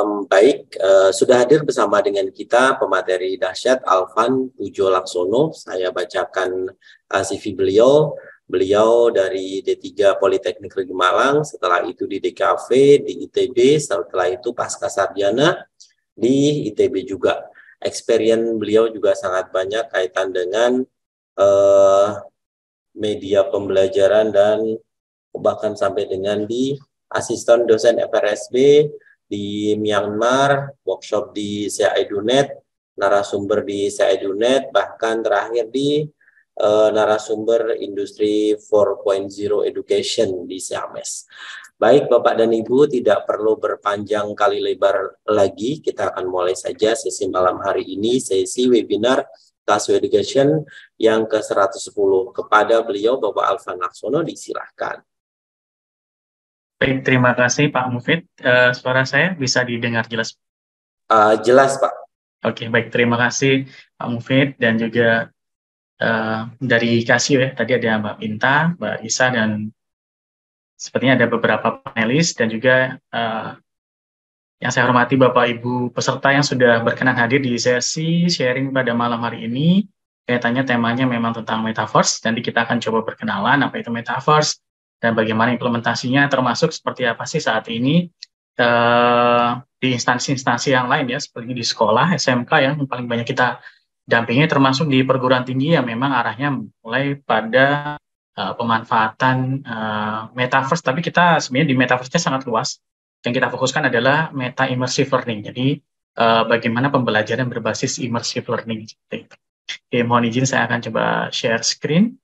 Baik, sudah hadir bersama dengan kita pemateri dahsyat Alvan Pujo Laksono. Saya bacakan CV beliau. Beliau dari D3 Politeknik Negeri Malang, setelah itu di DKV, di ITB, setelah itu pasca sarjana di ITB juga. Experience beliau juga sangat banyak kaitan dengan media pembelajaran dan bahkan sampai dengan di asisten dosen FRSB di Myanmar, workshop di CIDUNET, narasumber di CIDUNET, bahkan terakhir di narasumber industri 4.0 education di Siames. Baik Bapak dan Ibu, tidak perlu berpanjang kali lebar lagi, kita akan mulai saja sesi malam hari ini, sesi webinar Classroom Education yang ke-110. Kepada beliau Bapak Alvan Laksono, disilahkan. Baik, terima kasih Pak Mufid. Suara saya bisa didengar jelas? Jelas Pak. Oke, baik, terima kasih Pak Mufid dan juga dari Casio ya, tadi ada Mbak Pinta, Mbak Isa, dan sepertinya ada beberapa panelis dan juga yang saya hormati Bapak Ibu peserta yang sudah berkenan hadir di sesi sharing pada malam hari ini. Kaitannya temanya memang tentang Metaverse, nanti kita akan coba perkenalan apa itu Metaverse dan bagaimana implementasinya, termasuk seperti apa sih saat ini di instansi-instansi yang lain ya, seperti di sekolah, SMK yang paling banyak kita dampingi, termasuk di perguruan tinggi yang memang arahnya mulai pada pemanfaatan Metaverse, tapi kita sebenarnya di Metaverse-nya sangat luas. Yang kita fokuskan adalah meta immersive learning. Jadi bagaimana pembelajaran berbasis immersive learning. Oke, mohon izin saya akan coba share screen.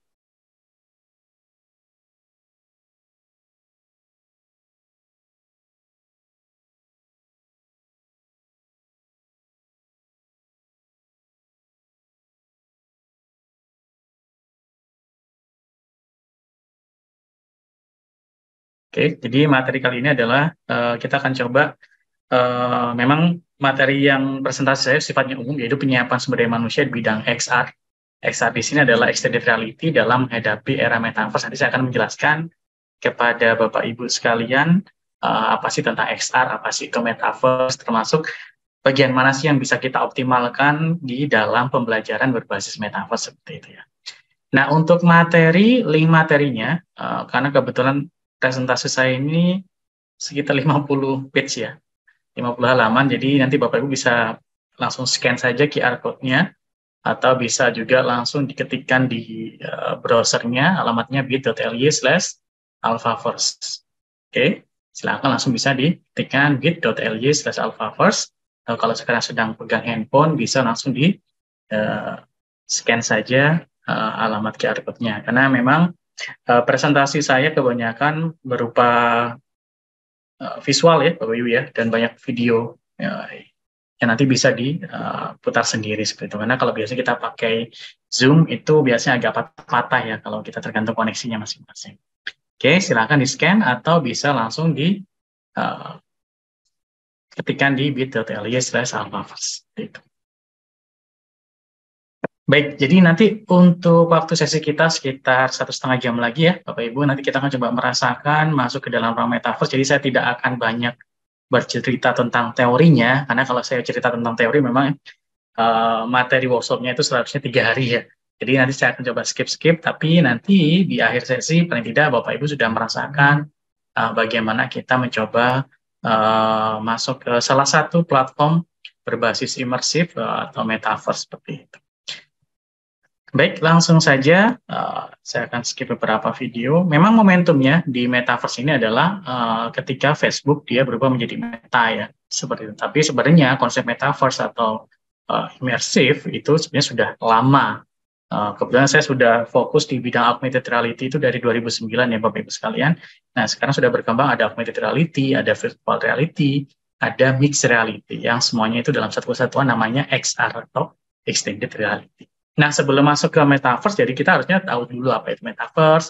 Oke, jadi materi kali ini adalah kita akan coba memang materi yang presentasi saya sifatnya umum, yaitu penyiapan sumber daya manusia di bidang XR. XR di sini adalah extended reality dalam menghadapi era metaverse. Nanti saya akan menjelaskan kepada Bapak Ibu sekalian apa sih tentang XR, apa sih itu metaverse, termasuk bagian mana sih yang bisa kita optimalkan di dalam pembelajaran berbasis metaverse seperti itu ya. Nah, untuk materi, link materinya, karena kebetulan presentasi saya ini sekitar 50 page ya, 50 halaman, jadi nanti Bapak Ibu bisa langsung scan saja QR code-nya, atau bisa juga langsung diketikkan di browsernya, alamatnya bit.ly/alphaverse. Oke, silakan langsung bisa diketikkan bit.ly/alphaverse. Kalau sekarang sedang pegang handphone, bisa langsung di scan saja alamat QR code-nya, karena memang presentasi saya kebanyakan berupa visual ya Bapak Ibu ya, dan banyak video yang nanti bisa diputar sendiri seperti itu. Karena kalau biasanya kita pakai Zoom itu biasanya agak patah-patah ya kalau kita tergantung koneksinya masing-masing. Oke, silakan di-scan atau bisa langsung di ketikkan di bit.ly/alphaverse. Gitu. Baik, jadi nanti untuk waktu sesi kita sekitar 1,5 jam lagi ya, Bapak Ibu. Nanti kita akan coba merasakan masuk ke dalam ruang metaverse. Jadi saya tidak akan banyak bercerita tentang teorinya, karena kalau saya cerita tentang teori memang materi workshopnya itu seharusnya 3 hari ya. Jadi nanti saya akan coba skip-skip, tapi nanti di akhir sesi paling tidak Bapak Ibu sudah merasakan bagaimana kita mencoba masuk ke salah satu platform berbasis imersif atau metaverse seperti itu. Baik, langsung saja saya akan skip beberapa video. Memang momentumnya di metaverse ini adalah ketika Facebook dia berubah menjadi meta ya, seperti itu. Tapi sebenarnya konsep metaverse atau immersive itu sebenarnya sudah lama. Kebetulan saya sudah fokus di bidang augmented reality itu dari 2009 ya Bapak Ibu sekalian. Nah, sekarang sudah berkembang ada augmented reality, ada virtual reality, ada mixed reality yang semuanya itu dalam satu kesatuan namanya XR atau extended reality. Nah, sebelum masuk ke metaverse, jadi kita harusnya tahu dulu apa itu metaverse,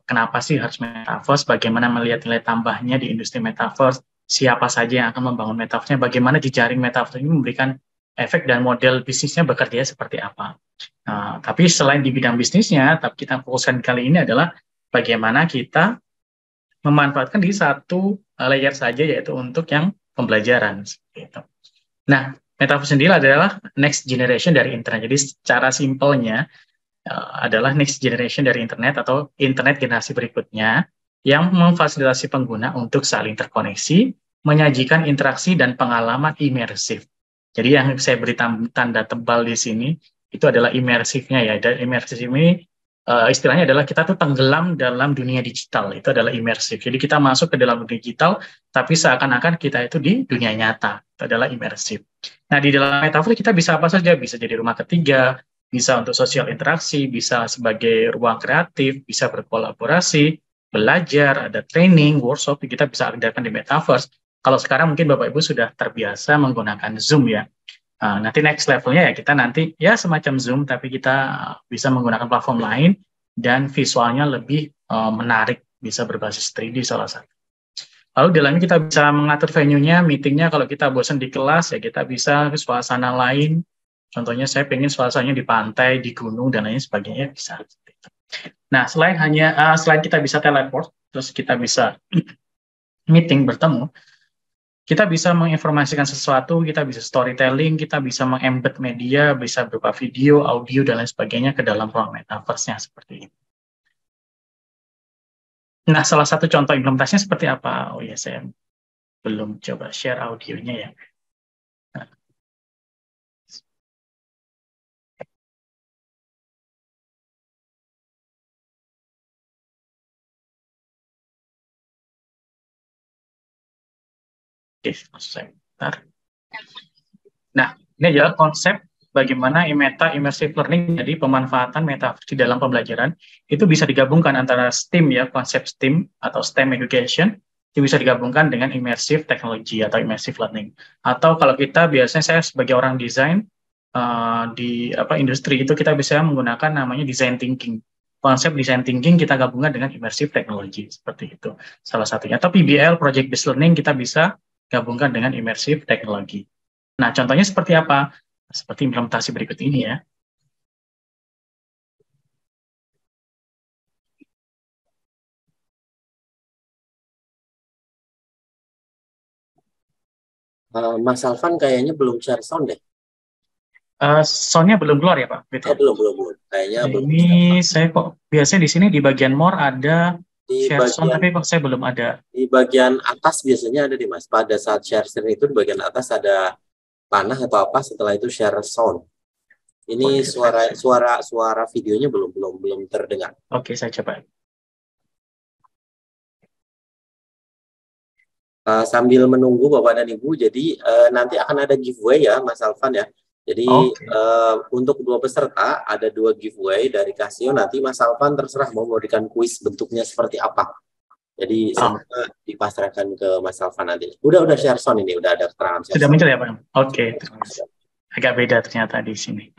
kenapa sih harus metaverse, bagaimana melihat nilai tambahnya di industri metaverse, siapa saja yang akan membangun metaverse-nya, bagaimana jejaring metaverse ini memberikan efek dan model bisnisnya bekerja seperti apa. Nah, tapi selain di bidang bisnisnya, tapi kita fokuskan kali ini adalah bagaimana kita memanfaatkan di satu layer saja, yaitu untuk yang pembelajaran. Gitu. Nah, Metaverse sendiri adalah next generation dari internet. Jadi secara simpelnya adalah next generation dari internet atau internet generasi berikutnya yang memfasilitasi pengguna untuk saling terkoneksi, menyajikan interaksi dan pengalaman imersif. Jadi yang saya beri tanda tebal di sini itu adalah imersifnya ya. Dan imersif ini istilahnya adalah kita tuh tenggelam dalam dunia digital. Itu adalah imersif. Jadi kita masuk ke dalam dunia digital, tapi seakan-akan kita itu di dunia nyata. Itu adalah imersif. Nah, di dalam metaverse kita bisa apa saja? Bisa jadi rumah ketiga, bisa untuk sosial interaksi, bisa sebagai ruang kreatif, bisa berkolaborasi, belajar, ada training, workshop, kita bisa adakan di metaverse. Kalau sekarang mungkin Bapak Ibu sudah terbiasa menggunakan Zoom ya. Nanti next levelnya ya kita nanti ya semacam Zoom, tapi kita bisa menggunakan platform lain dan visualnya lebih menarik, bisa berbasis 3D salah satu. Lalu di dalamnya kita bisa mengatur venue-nya, meeting-nya, kalau kita bosan di kelas ya kita bisa ke suasana lain. Contohnya saya pengen suasananya di pantai, di gunung, dan lain sebagainya bisa. Nah, selain kita bisa teleport, terus kita bisa meeting, bertemu, kita bisa menginformasikan sesuatu, kita bisa storytelling, kita bisa mengembed media, bisa berupa video, audio, dan lain sebagainya ke dalam ruang metaverse-nya seperti ini. Nah, salah satu contoh implementasinya seperti apa? Oh ya, saya belum coba share audionya ya. Oke, sebentar. Nah, ini adalah konsep bagaimana immersive learning, jadi pemanfaatan metaverse di dalam pembelajaran itu bisa digabungkan antara STEAM ya, konsep STEAM atau STEM education, itu bisa digabungkan dengan immersive technology atau immersive learning. Atau kalau kita biasanya saya sebagai orang desain di industri itu kita bisa menggunakan namanya design thinking. Konsep design thinking kita gabungkan dengan immersive technology seperti itu salah satunya. Atau PBL project based learning kita bisa gabungkan dengan immersive technology. Nah, contohnya seperti apa? Seperti implementasi berikut ini ya. Mas Alvan kayaknya belum share sound deh. Soundnya belum keluar ya Pak? Gitu ya? Belum. Kayaknya belum. Ini saya kok biasanya di sini di bagian more ada di share sound, bagian tapi kok saya belum ada. di bagian atas biasanya ada Mas. Pada saat share screen itu di bagian atas ada panah atau apa, setelah itu share sound. Ini suara videonya belum terdengar. Oke, saya coba. Sambil menunggu Bapak dan Ibu, jadi nanti akan ada giveaway ya Mas Alvan ya. Jadi untuk 2 peserta ada 2 giveaway dari Casio. Nanti Mas Alvan terserah mau memberikan kuis bentuknya seperti apa. Jadi semua dipasrahkan ke Mas Alvan nanti. Udah share sound ini, udah ada keterangan. Sudah muncul ya Pak? Oke. Agak beda ternyata di sini.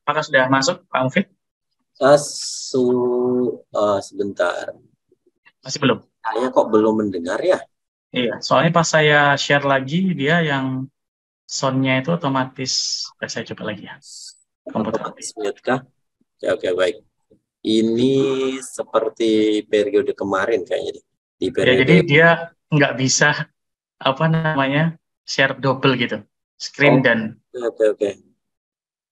Apakah sudah masuk Pak Mufid? Sebentar. Masih belum? Saya kok belum mendengar ya? Iya, soalnya pas saya share lagi dia yang sound-nya itu otomatis. Saya coba lagi ya. Otomatis mute kah? Oke, baik. Ini seperti periode kemarin kayaknya. Di periode... Ya, jadi dia nggak bisa share double gitu, screen dan. Oke.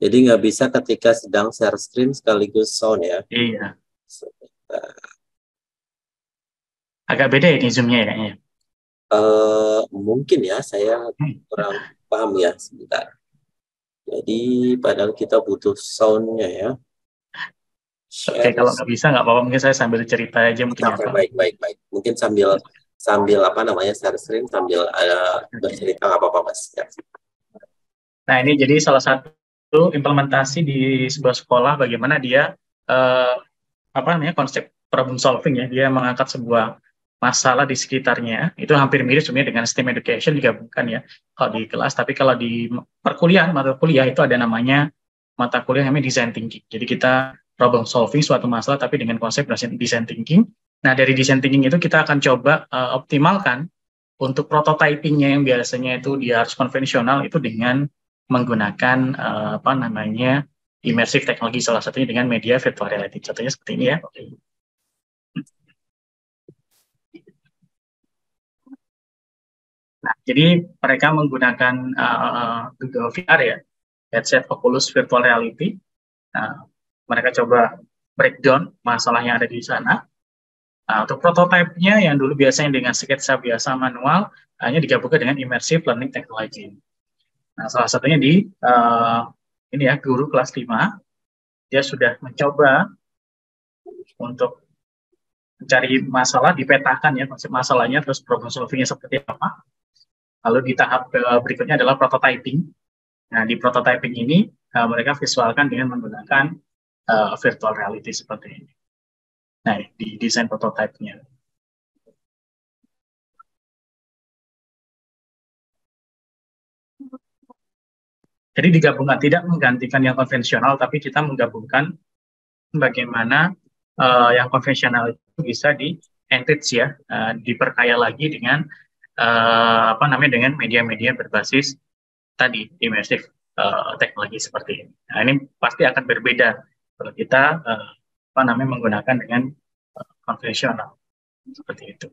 Jadi nggak bisa ketika sedang share screen sekaligus sound ya? Iya. Agak beda ya ini zoom-nya ya kayaknya. Mungkin ya, saya kurang paham ya, sebentar. Jadi padahal kita butuh sound-nya ya. Oke, kalau nggak bisa nggak apa-apa, mungkin saya sambil cerita aja mungkin ya. Baik. Mungkin sambil share screen sambil bercerita nggak apa-apa Mas. Ya. Nah, ini jadi salah satu implementasi di sebuah sekolah bagaimana dia konsep problem solving ya. Dia mengangkat sebuah masalah di sekitarnya. Itu hampir mirip sebenarnya dengan STEM education digabungkan ya kalau di kelas. Tapi kalau di perkuliahan, mata kuliah itu ada namanya mata kuliah namanya design thinking. Jadi kita problem solving suatu masalah tapi dengan konsep design thinking. Nah, dari design thinking itu kita akan coba optimalkan untuk prototypingnya yang biasanya itu dia harus konvensional itu dengan menggunakan apa namanya immersive teknologi, salah satunya dengan media virtual reality. Contohnya seperti ini ya. Nah, jadi mereka menggunakan Google VR ya, headset Oculus Virtual Reality. Nah, mereka coba breakdown masalah yang ada di sana. Nah, untuk prototipenya yang dulu biasanya dengan sketsa biasa manual, hanya digabungkan dengan immersive learning technology. Nah, salah satunya di ini ya, guru kelas 5, dia sudah mencoba untuk mencari masalah, dipetakan ya konsep masalahnya, terus problem solvingnya seperti apa. Lalu di tahap berikutnya adalah prototyping. Nah, di prototyping ini mereka visualkan dengan menggunakan virtual reality seperti ini. Nah, di desain prototipenya. Jadi digabungkan, tidak menggantikan yang konvensional, tapi kita menggabungkan bagaimana yang konvensional itu bisa di-enrich ya, diperkaya lagi dengan apa namanya, dengan media-media berbasis tadi immersive teknologi seperti ini. Nah, ini pasti akan berbeda kalau kita apa namanya menggunakan dengan konvensional seperti itu.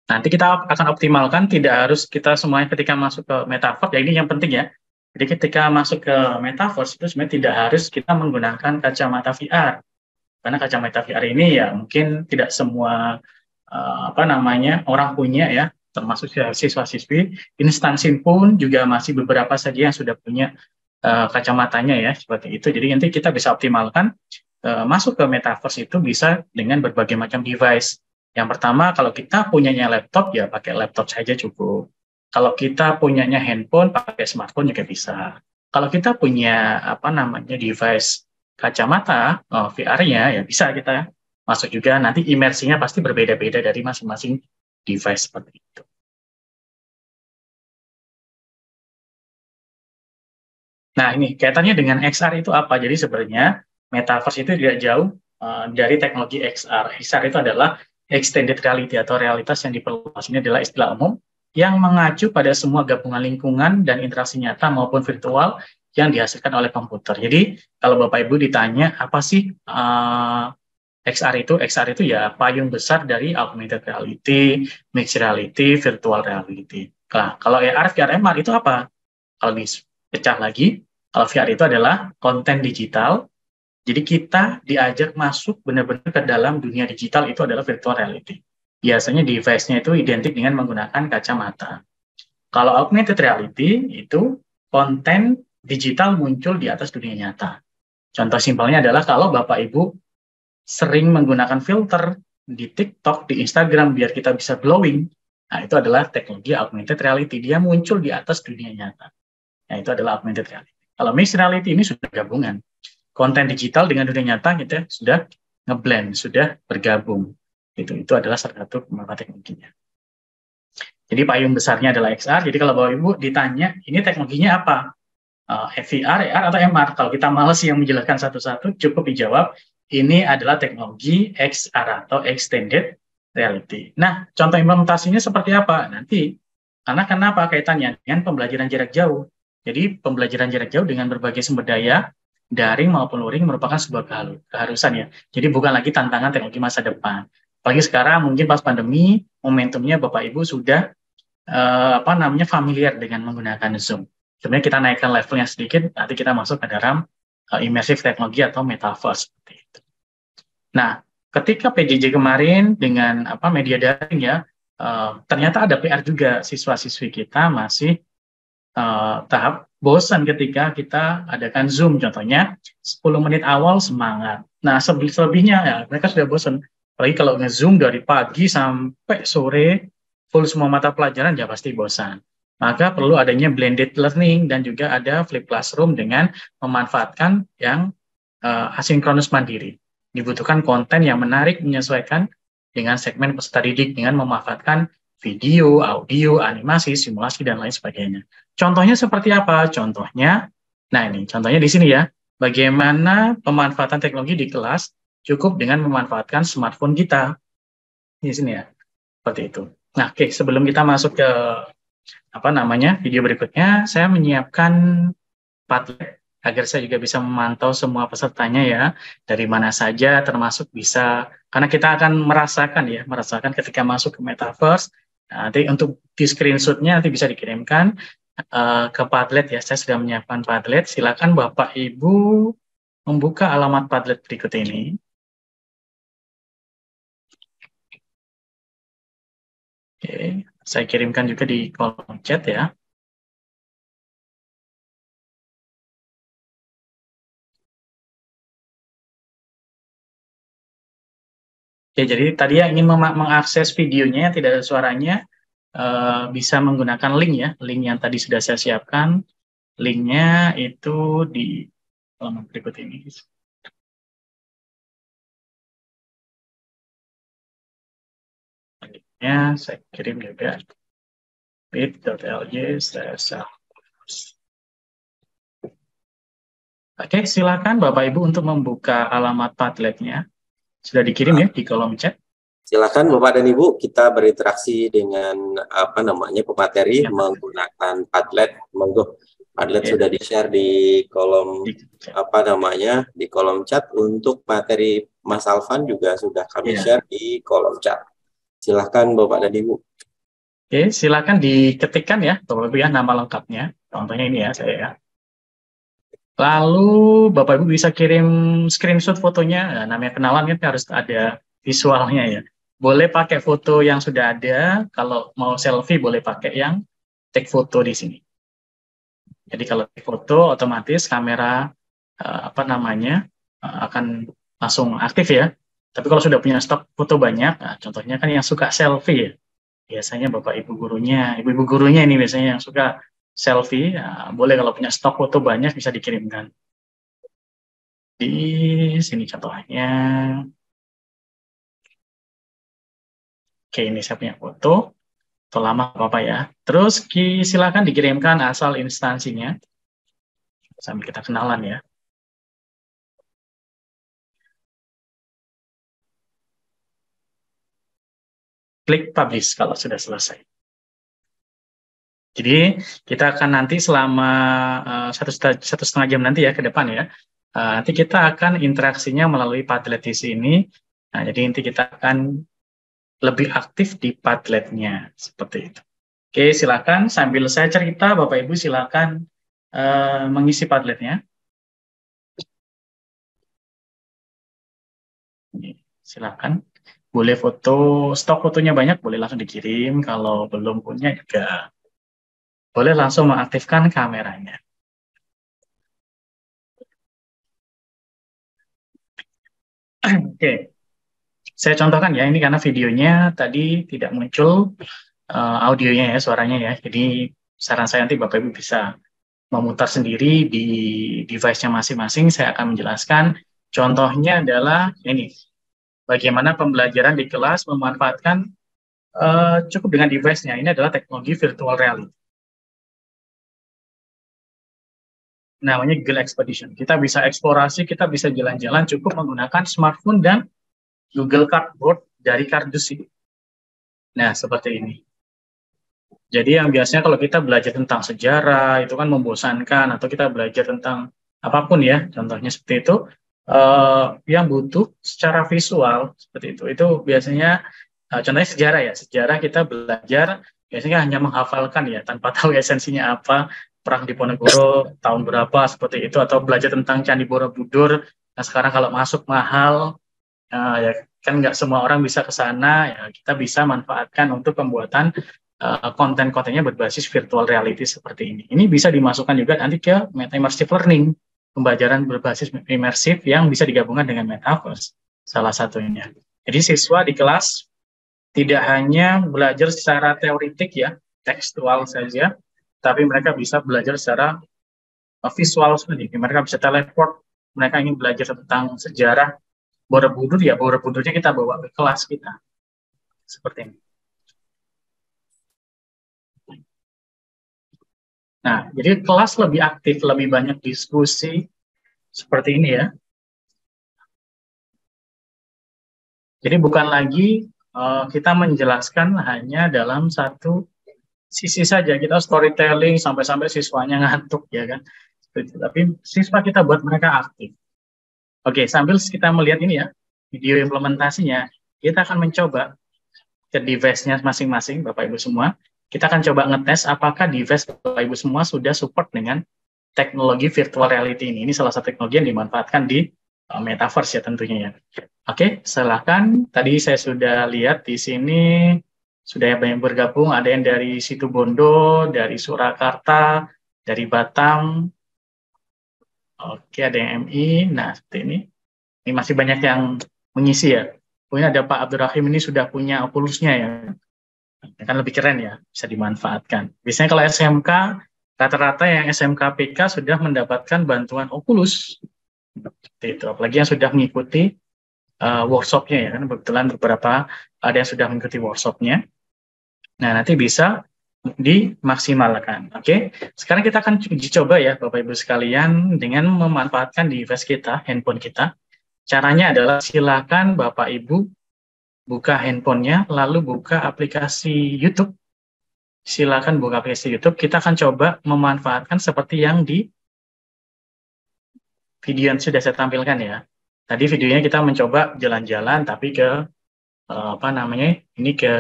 Nanti kita akan optimalkan, tidak harus kita semuanya ketika masuk ke metaverse, ya ini yang penting ya. Jadi ketika masuk ke metaverse itu sebenarnya tidak harus kita menggunakan kacamata VR. Karena kacamata VR ini ya mungkin tidak semua apa namanya orang punya ya, termasuk siswa-siswi. Instansi pun juga masih beberapa saja yang sudah punya kacamatanya ya, seperti itu. Jadi nanti kita bisa optimalkan masuk ke metaverse itu bisa dengan berbagai macam device. Yang pertama, kalau kita punyanya laptop, ya pakai laptop saja cukup. Kalau kita punyanya handphone, pakai smartphone juga bisa. Kalau kita punya apa namanya device kacamata VR-nya, ya bisa kita masuk juga. Nanti imersinya pasti berbeda-beda dari masing-masing device seperti itu. Nah, ini kaitannya dengan XR itu apa? Jadi sebenarnya metaverse itu tidak jauh dari teknologi XR. XR itu adalah extended reality atau realitas yang diperluas. Ini adalah istilah umum yang mengacu pada semua gabungan lingkungan dan interaksi nyata maupun virtual yang dihasilkan oleh komputer. Jadi kalau Bapak Ibu ditanya apa sih XR itu? XR itu ya payung besar dari augmented reality, mixed reality, virtual reality. Nah, kalau AR, VR, MR itu apa? Kalau dipecah lagi, kalau VR itu adalah konten digital. Jadi kita diajak masuk benar-benar ke dalam dunia digital, itu adalah virtual reality. Biasanya device-nya itu identik dengan menggunakan kacamata. Kalau augmented reality itu konten digital muncul di atas dunia nyata. Contoh simpelnya adalah kalau Bapak Ibu sering menggunakan filter di TikTok, di Instagram biar kita bisa glowing. Nah, itu adalah teknologi augmented reality. Dia muncul di atas dunia nyata. Nah, itu adalah augmented reality. Kalau mixed reality ini sudah gabungan. Konten digital dengan dunia nyata kita sudah ngeblend, sudah bergabung. Itu adalah salah satu kemampuan teknologinya. Jadi payung besarnya adalah XR. Jadi kalau Bapak Ibu ditanya, ini teknologinya apa? VR, AR, atau MR? Kalau kita males yang menjelaskan satu-satu, cukup dijawab, ini adalah teknologi XR atau Extended Reality. Nah, contoh implementasinya seperti apa? Nanti, karena kenapa kaitannya dengan pembelajaran jarak jauh. Jadi pembelajaran jarak jauh dengan berbagai sumber daya, daring maupun luring merupakan sebuah keharusan ya. Jadi bukan lagi tantangan teknologi masa depan. Apalagi sekarang mungkin pas pandemi, momentumnya Bapak Ibu sudah apa namanya familiar dengan menggunakan Zoom. Sebenarnya kita naikkan levelnya sedikit, nanti kita masuk ke dalam immersive teknologi atau metaverse seperti itu. Nah, ketika PJJ kemarin dengan apa media daring ya, ternyata ada PR juga, siswa-siswi kita masih tahap bosan ketika kita adakan Zoom, contohnya 10 menit awal semangat. Nah, selebihnya ya mereka sudah bosan. Apalagi kalau nge-Zoom dari pagi sampai sore, full semua mata pelajaran, ya pasti bosan. Maka perlu adanya blended learning dan juga ada flip classroom dengan memanfaatkan yang asinkronus mandiri. Dibutuhkan konten yang menarik, menyesuaikan dengan segmen peserta didik dengan memanfaatkan video, audio, animasi, simulasi, dan lain sebagainya. Contohnya seperti apa? Contohnya, nah ini contohnya di sini ya, bagaimana pemanfaatan teknologi di kelas cukup dengan memanfaatkan smartphone kita. Di sini ya, seperti itu. Nah, oke, sebelum kita masuk ke video berikutnya, saya menyiapkan Padlet agar saya juga bisa memantau semua pesertanya ya, dari mana saja, termasuk bisa, karena kita akan merasakan ketika masuk ke Metaverse. Nah, nanti untuk di screenshotnya nanti bisa dikirimkan ke Padlet ya. Saya sudah menyiapkan Padlet. Silakan Bapak Ibu membuka alamat Padlet berikut ini. Oke, saya kirimkan juga di kolom chat ya. Oke, jadi tadi yang ingin mengakses videonya yang tidak ada suaranya, bisa menggunakan link ya, link yang tadi sudah saya siapkan. Linknya itu di halaman berikut ini. Linknya saya kirim juga bit.ly/. Oke, silakan Bapak Ibu untuk membuka alamat Padletnya. Sudah dikirim ya di kolom chat. Silakan Bapak dan Ibu, kita berinteraksi dengan pemateri Ya, menggunakan Padlet. Monggo, Padlet sudah di-share di kolom di kolom chat. Untuk materi Mas Alvan juga sudah kami share di kolom chat. Silakan Bapak dan Ibu. Oke, silakan diketikkan ya Bapak Ibu ya nama lengkapnya. Contohnya ini ya saya ya. Lalu Bapak Ibu bisa kirim screenshot fotonya. Nah, namanya kenalan kan harus ada visualnya ya. Boleh pakai foto yang sudah ada. Kalau mau selfie boleh pakai yang take foto di sini. Jadi kalau take foto otomatis kamera akan langsung aktif ya. Tapi kalau sudah punya stok foto banyak, nah, contohnya kan yang suka selfie ya. Biasanya Bapak Ibu gurunya, ibu-ibu gurunya ini biasanya yang suka selfie, nah, boleh kalau punya stok foto banyak bisa dikirimkan. Di sini contohnya. Oke, ini saya punya foto. Foto lama apa ya. Terus silakan dikirimkan asal instansinya. Sambil kita kenalan ya. Klik publish kalau sudah selesai. Jadi kita akan nanti selama 1,5 jam nanti ya ke depan ya. Nanti kita akan interaksinya melalui Padlet di sini. Nah, jadi nanti kita akan lebih aktif di Padletnya seperti itu. Oke, silakan sambil saya cerita, Bapak Ibu silakan mengisi Padletnya. Silakan. Boleh foto, stok fotonya banyak, boleh langsung dikirim. Kalau belum punya juga boleh langsung mengaktifkan kameranya. Oke, saya contohkan ya, ini karena videonya tadi tidak muncul audionya ya, suaranya ya. Jadi saran saya nanti Bapak Ibu bisa memutar sendiri di device-nya masing-masing. Saya akan menjelaskan. Contohnya adalah ini, bagaimana pembelajaran di kelas memanfaatkan cukup dengan device-nya. Ini adalah teknologi virtual reality. Namanya Google Expedition. Kita bisa eksplorasi, kita bisa jalan-jalan cukup menggunakan smartphone dan Google Cardboard dari kardus ini. Nah, seperti ini. Jadi yang biasanya kalau kita belajar tentang sejarah, itu kan membosankan, atau kita belajar tentang apapun ya, contohnya seperti itu, yang butuh secara visual, seperti itu biasanya, contohnya sejarah ya, sejarah kita belajar, biasanya hanya menghafalkan ya, tanpa tahu esensinya apa, perang Diponegoro tahun berapa, seperti itu, atau belajar tentang Candi Borobudur. Nah sekarang kalau masuk mahal, ya kan nggak semua orang bisa ke sana, ya kita bisa manfaatkan untuk pembuatan konten-kontennya berbasis virtual reality seperti ini. Ini bisa dimasukkan juga nanti ke meta immersive learning, pembelajaran berbasis imersif yang bisa digabungkan dengan metaverse, salah satunya. Jadi siswa di kelas tidak hanya belajar secara teoritik ya, tekstual saja, tapi mereka bisa belajar secara visual seperti ini. Mereka bisa teleport, mereka ingin belajar tentang sejarah Borobudur, ya Borobudurnya kita bawa ke kelas kita. Seperti ini. Nah, jadi kelas lebih aktif, lebih banyak diskusi seperti ini ya. Jadi bukan lagi kita menjelaskan hanya dalam satu sisi saja. Kita storytelling sampai-sampai siswanya ngantuk, ya kan? Tapi siswa kita buat mereka aktif. Oke, sambil kita melihat ini ya, video implementasinya, kita akan mencoba ke device-nya masing-masing, Bapak Ibu semua. Kita akan coba ngetes apakah device Bapak Ibu semua sudah support dengan teknologi virtual reality ini. Ini salah satu teknologi yang dimanfaatkan di metaverse ya tentunya ya. Oke, silakan. Tadi saya sudah lihat di sini sudah banyak bergabung. Ada yang dari Situbondo, dari Surakarta, dari Batam. Oke, ada yang MI. Nah, seperti ini. Ini masih banyak yang mengisi ya. Kemudian ada Pak Abdurrahim ini sudah punya Oculus-nya ya. Kan lebih keren ya, bisa dimanfaatkan. Biasanya kalau SMK, rata-rata yang SMK PK sudah mendapatkan bantuan Oculus. Seperti itu. Apalagi yang sudah mengikuti workshop-nya ya. Kan kebetulan beberapa ada yang sudah mengikuti workshop-nya. Nah, nanti bisa dimaksimalkan. Oke, sekarang kita akan uji coba ya Bapak Ibu sekalian dengan memanfaatkan device kita, handphone kita. Caranya adalah silakan Bapak Ibu buka handphonenya, lalu buka aplikasi YouTube. Silakan buka aplikasi YouTube. Kita akan coba memanfaatkan seperti yang di video yang sudah saya tampilkan ya. Tadi videonya kita mencoba jalan-jalan, tapi ke apa namanya? Ini ke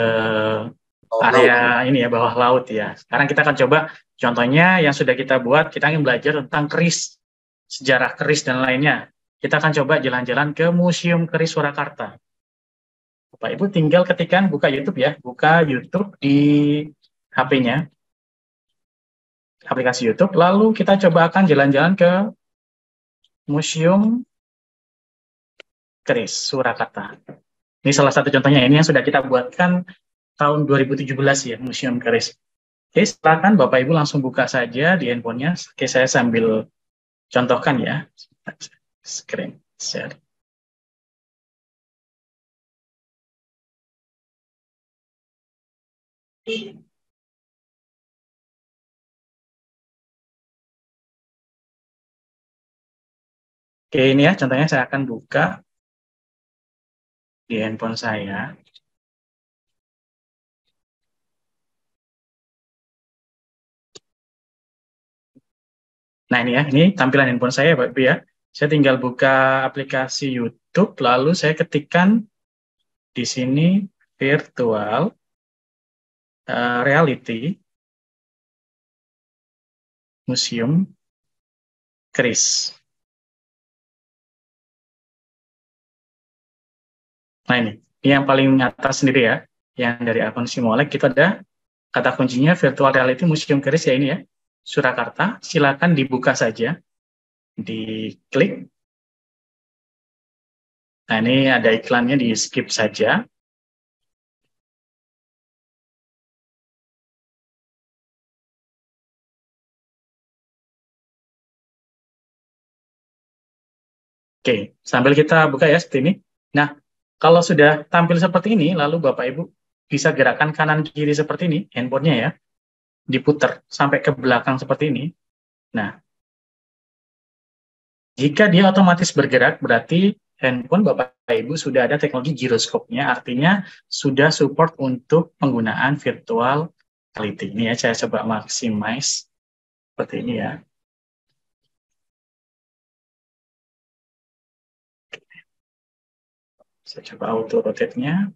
area ini ya, bawah laut ya. Sekarang kita akan coba contohnya yang sudah kita buat. Kita ingin belajar tentang keris, sejarah keris dan lainnya. Kita akan coba jalan-jalan ke Museum Keris Surakarta. Bapak Ibu tinggal ketikkan buka YouTube ya, buka YouTube di HP-nya, aplikasi YouTube. Lalu kita coba akan jalan-jalan ke Museum Keris Surakarta. Ini salah satu contohnya. Ini yang sudah kita buatkan tahun 2017 ya, Museum Keris. Oke, silakan Bapak Ibu langsung buka saja di handphonenya. Oke, saya sambil contohkan ya. Screen share. Oke, ini ya contohnya saya akan buka di handphone saya. Nah ini ya, ini tampilan handphone saya Bapak Ibu ya. Saya tinggal buka aplikasi YouTube, lalu saya ketikkan di sini virtual reality museum keris. Nah ini yang paling atas sendiri ya, yang dari akun Simolek itu ada kata kuncinya virtual reality museum keris ya ini ya, Surakarta. Silakan dibuka saja, diklik. Nah ini ada iklannya, di skip saja. Oke, sambil kita buka ya seperti ini. Nah, kalau sudah tampil seperti ini, lalu Bapak Ibu bisa gerakan kanan kiri seperti ini, handphonenya ya, diputar sampai ke belakang seperti ini. Nah, jika dia otomatis bergerak, berarti handphone Bapak Ibu sudah ada teknologi giroskopnya, artinya sudah support untuk penggunaan virtual reality. Ini ya, saya coba maximize seperti ini ya. Saya coba auto rotate-nya.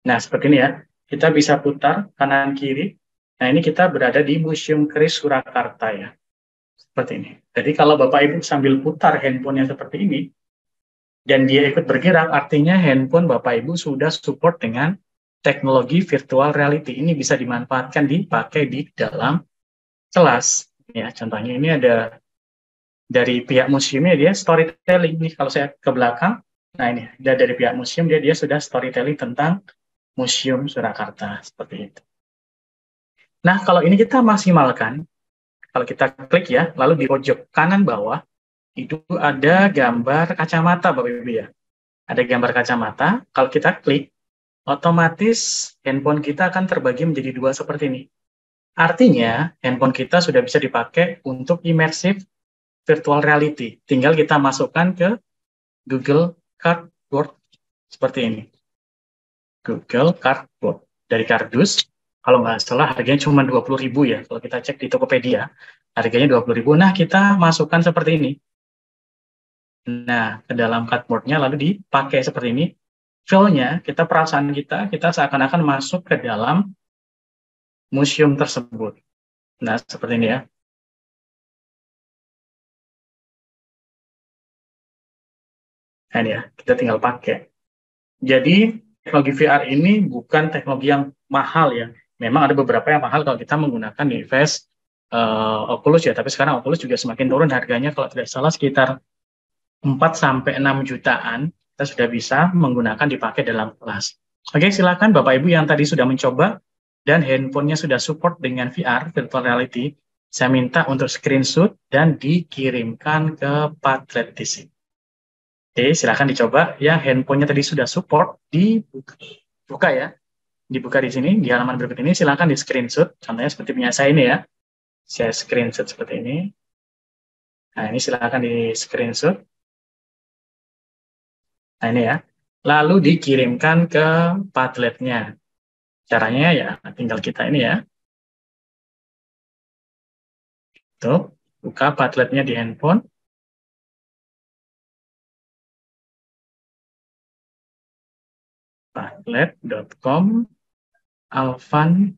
Nah, seperti ini ya. Kita bisa putar kanan kiri. Nah, ini kita berada di Museum Keris Surakarta ya. Seperti ini. Jadi kalau Bapak Ibu sambil putar handphonenya seperti ini, dan dia ikut bergerak, artinya handphone Bapak Ibu sudah support dengan teknologi virtual reality. Ini bisa dimanfaatkan, dipakai di dalam kelas. Ya, contohnya ini ada dari pihak museumnya, dia storytelling. Nih, kalau saya ke belakang, nah ini, dari pihak museum, dia sudah storytelling tentang Museum Surakarta. Seperti itu. Nah, kalau ini kita maksimalkan, kalau kita klik ya, lalu di pojok kanan bawah, itu ada gambar kacamata, Bapak Ibu ya. Ada gambar kacamata, kalau kita klik, otomatis handphone kita akan terbagi menjadi dua seperti ini. Artinya, handphone kita sudah bisa dipakai untuk immersive virtual reality. Tinggal kita masukkan ke Google Cardboard seperti ini. Google Cardboard dari kardus. Kalau nggak salah harganya cuma 20.000 ya. Kalau kita cek di Tokopedia, harganya 20.000. Nah, kita masukkan seperti ini. Nah, ke dalam cardboard-nya lalu dipakai seperti ini. Feel-nya, perasaan kita seakan-akan masuk ke dalam museum tersebut. Nah, seperti ini ya. Nah, ini ya, kita tinggal pakai. Jadi, teknologi VR ini bukan teknologi yang mahal ya. Memang ada beberapa yang mahal kalau kita menggunakan device Oculus ya, tapi sekarang Oculus juga semakin turun harganya, kalau tidak salah sekitar 4-6 jutaan, kita sudah bisa menggunakan dipakai dalam kelas. Oke, silakan Bapak Ibu yang tadi sudah mencoba dan handphonenya sudah support dengan VR, virtual reality, saya minta untuk screenshot dan dikirimkan ke Padlet di sini. Oke, silakan dicoba. Ya, handphonenya tadi sudah support, dibuka ya. Dibuka di sini, di halaman berikut ini, silakan di screenshot. Contohnya seperti punya saya ini ya. Saya screenshot seperti ini. Nah, ini silakan di screenshot. Nah, ini ya. Lalu dikirimkan ke Padletnya. Caranya ya, tinggal kita ini ya. Tuh, buka Padletnya di handphone. Padlet.com Alvan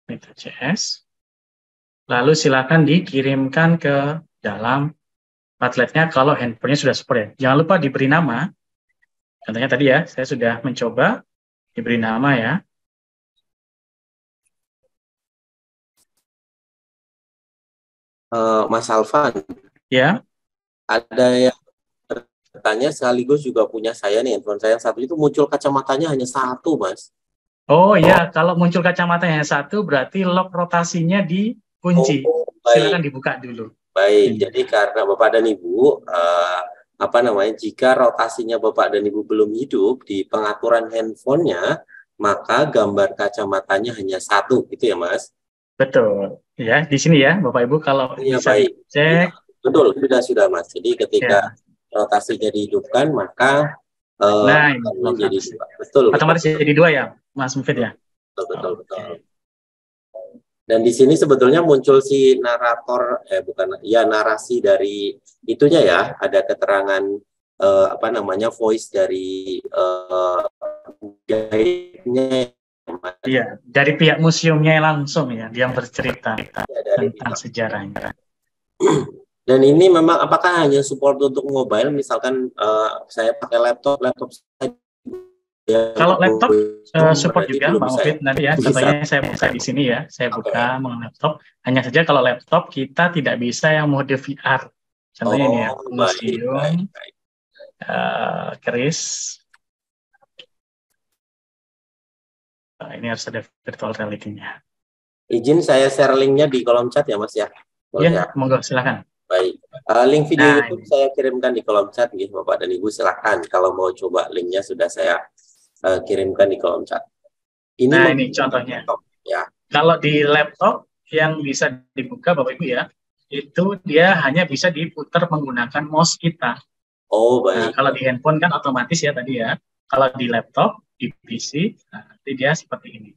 CS. Lalu silakan dikirimkan ke dalam Padletnya kalau handphonenya sudah support ya. Jangan lupa diberi nama. Contohnya tadi ya, saya sudah mencoba diberi nama ya. Mas Alvan, Ya. ada yang bertanya sekaligus juga punya saya nih, handphone saya yang satu itu muncul kacamatanya hanya satu, Mas. Oh ya, kalau muncul kacamata yang satu berarti lock rotasinya dikunci. Oh, Silakan baik. dibuka dulu. Baik, Ini. jadi karena Bapak dan Ibu, jika rotasinya Bapak dan Ibu belum hidup di pengaturan handphonenya, maka gambar kacamatanya hanya satu, gitu ya, Mas? Betul. Ya, di sini ya, Bapak Ibu kalau Iya, bisa baik. Ya, dicek. betul, sudah, Mas. Jadi ketika Ya. rotasinya dihidupkan, maka Nah, ini akan lock menjadi rotasi. dua. Betul, Otomatis jadi dua ya, Mas Mufid ya? betul. Oke. Dan di sini sebetulnya muncul si narator, narasi dari itunya ya, ada keterangan voice dari guide-nya. Iya, dari pihak museumnya langsung ya, dia bercerita Ya, dari tentang sejarahnya. Dan ini memang apakah hanya support untuk mobile, misalkan saya pakai laptop saya Kalau laptop support berarti juga belum Pak bisa ya? Mufid nanti ya. Bisa. Contohnya saya buka di sini ya. Saya buka Oke. mengenai laptop. Hanya saja kalau laptop kita tidak bisa yang mode VR. Contohnya ini ya, Oh, baik. museum, keris. Ini harus ada virtual reality-nya. Izin saya share linknya di kolom chat ya, Mas ya. Boleh ya? Ya, monggo silakan. Baik. Link video Nah, YouTube saya kirimkan di kolom chat, gitu, Bapak dan Ibu, silakan. Kalau mau coba linknya sudah saya kirimkan di kolom chat. ini contohnya. Laptop, ya. Kalau di laptop yang bisa dibuka Bapak Ibu ya, itu dia hanya bisa diputar menggunakan mouse kita. Oh, Nah, baik. kalau di handphone kan otomatis ya tadi ya. Kalau di laptop, di PC, nanti dia seperti ini.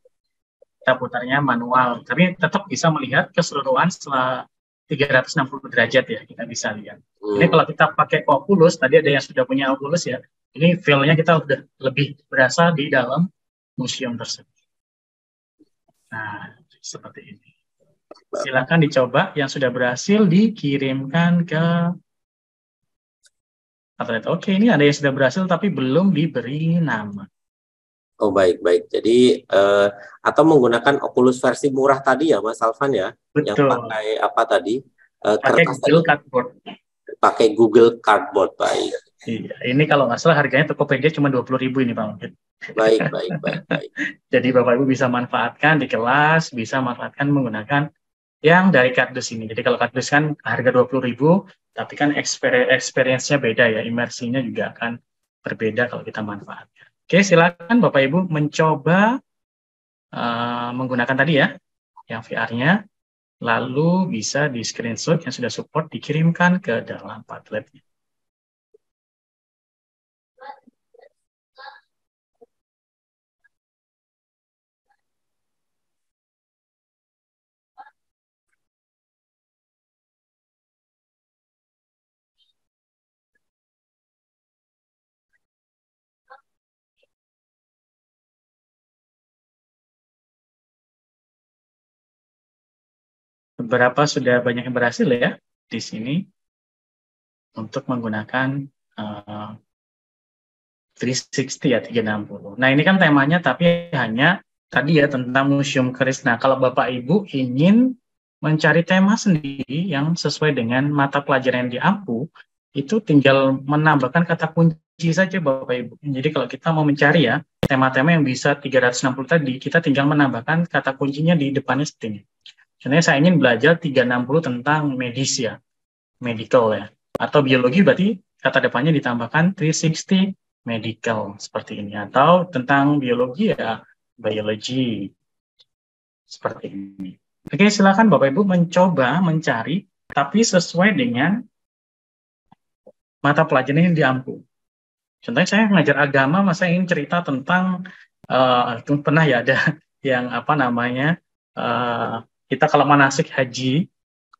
Kita putarnya manual, tapi tetap bisa melihat keseluruhan setelah 360 derajat ya, kita bisa lihat. Ini kalau kita pakai Oculus, tadi ada yang sudah punya Oculus ya, ini feel-nya kita udah lebih berasa di dalam museum tersebut. Nah, seperti ini. Silakan dicoba, yang sudah berhasil dikirimkan ke Padlet. Oke, ini ada yang sudah berhasil tapi belum diberi nama. Oh, baik. Jadi atau menggunakan Oculus versi murah tadi ya, Mas Alvan ya, yang Betul. pakai apa tadi? Pakai Kertas Google tadi. Cardboard. Pakai Google Cardboard, baik. Iya, ini kalau nggak salah harganya Tokopedia cuma 20.000 ini Pak Mungkin. Baik. Jadi Bapak Ibu bisa manfaatkan di kelas, bisa manfaatkan menggunakan yang dari kardus ini. Jadi kalau kardus kan harga 20.000, tapi kan experience-nya beda ya, imersinya juga akan berbeda kalau kita manfaatkan. Oke, silakan Bapak Ibu mencoba menggunakan tadi ya, yang VR-nya. lalu bisa di screenshot yang sudah support dikirimkan ke dalam Padletnya. Beberapa sudah banyak yang berhasil ya di sini untuk menggunakan 360 ya 360. Nah ini kan temanya tapi hanya tadi ya tentang museum keris. Nah kalau Bapak Ibu ingin mencari tema sendiri yang sesuai dengan mata pelajaran yang diampu, itu tinggal menambahkan kata kunci saja Bapak Ibu. Jadi kalau kita mau mencari ya tema-tema yang bisa 360 tadi, kita tinggal menambahkan kata kuncinya di depannya seperti ini. Contohnya saya ingin belajar 360 tentang medis ya, medical ya. Atau biologi berarti kata depannya ditambahkan 360 medical seperti ini. Atau tentang biologi ya, biology seperti ini. Oke, silakan Bapak Ibu mencoba mencari, tapi sesuai dengan mata pelajaran yang diampu. Contohnya saya mengajar agama, masa ingin cerita tentang, pernah ya ada yang apa namanya, kita kalau manasik haji,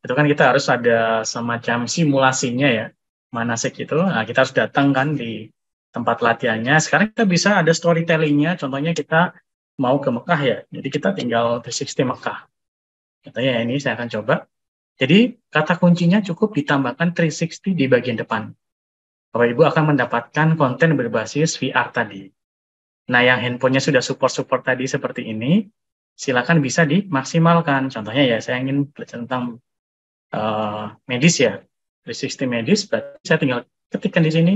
itu kan kita harus ada semacam simulasinya ya, manasik itu, nah kita harus datang kan di tempat latihannya. Sekarang kita bisa ada storytellingnya, contohnya kita mau ke Mekah ya, jadi kita tinggal 360 Mekah. Contohnya ini saya akan coba. Jadi kata kuncinya cukup ditambahkan 360 di bagian depan. Bapak Ibu akan mendapatkan konten berbasis VR tadi. Nah, yang handphonenya sudah support tadi seperti ini, silakan bisa dimaksimalkan. Contohnya ya, saya ingin belajar tentang medis ya, 360 medis, berarti saya tinggal ketikkan di sini,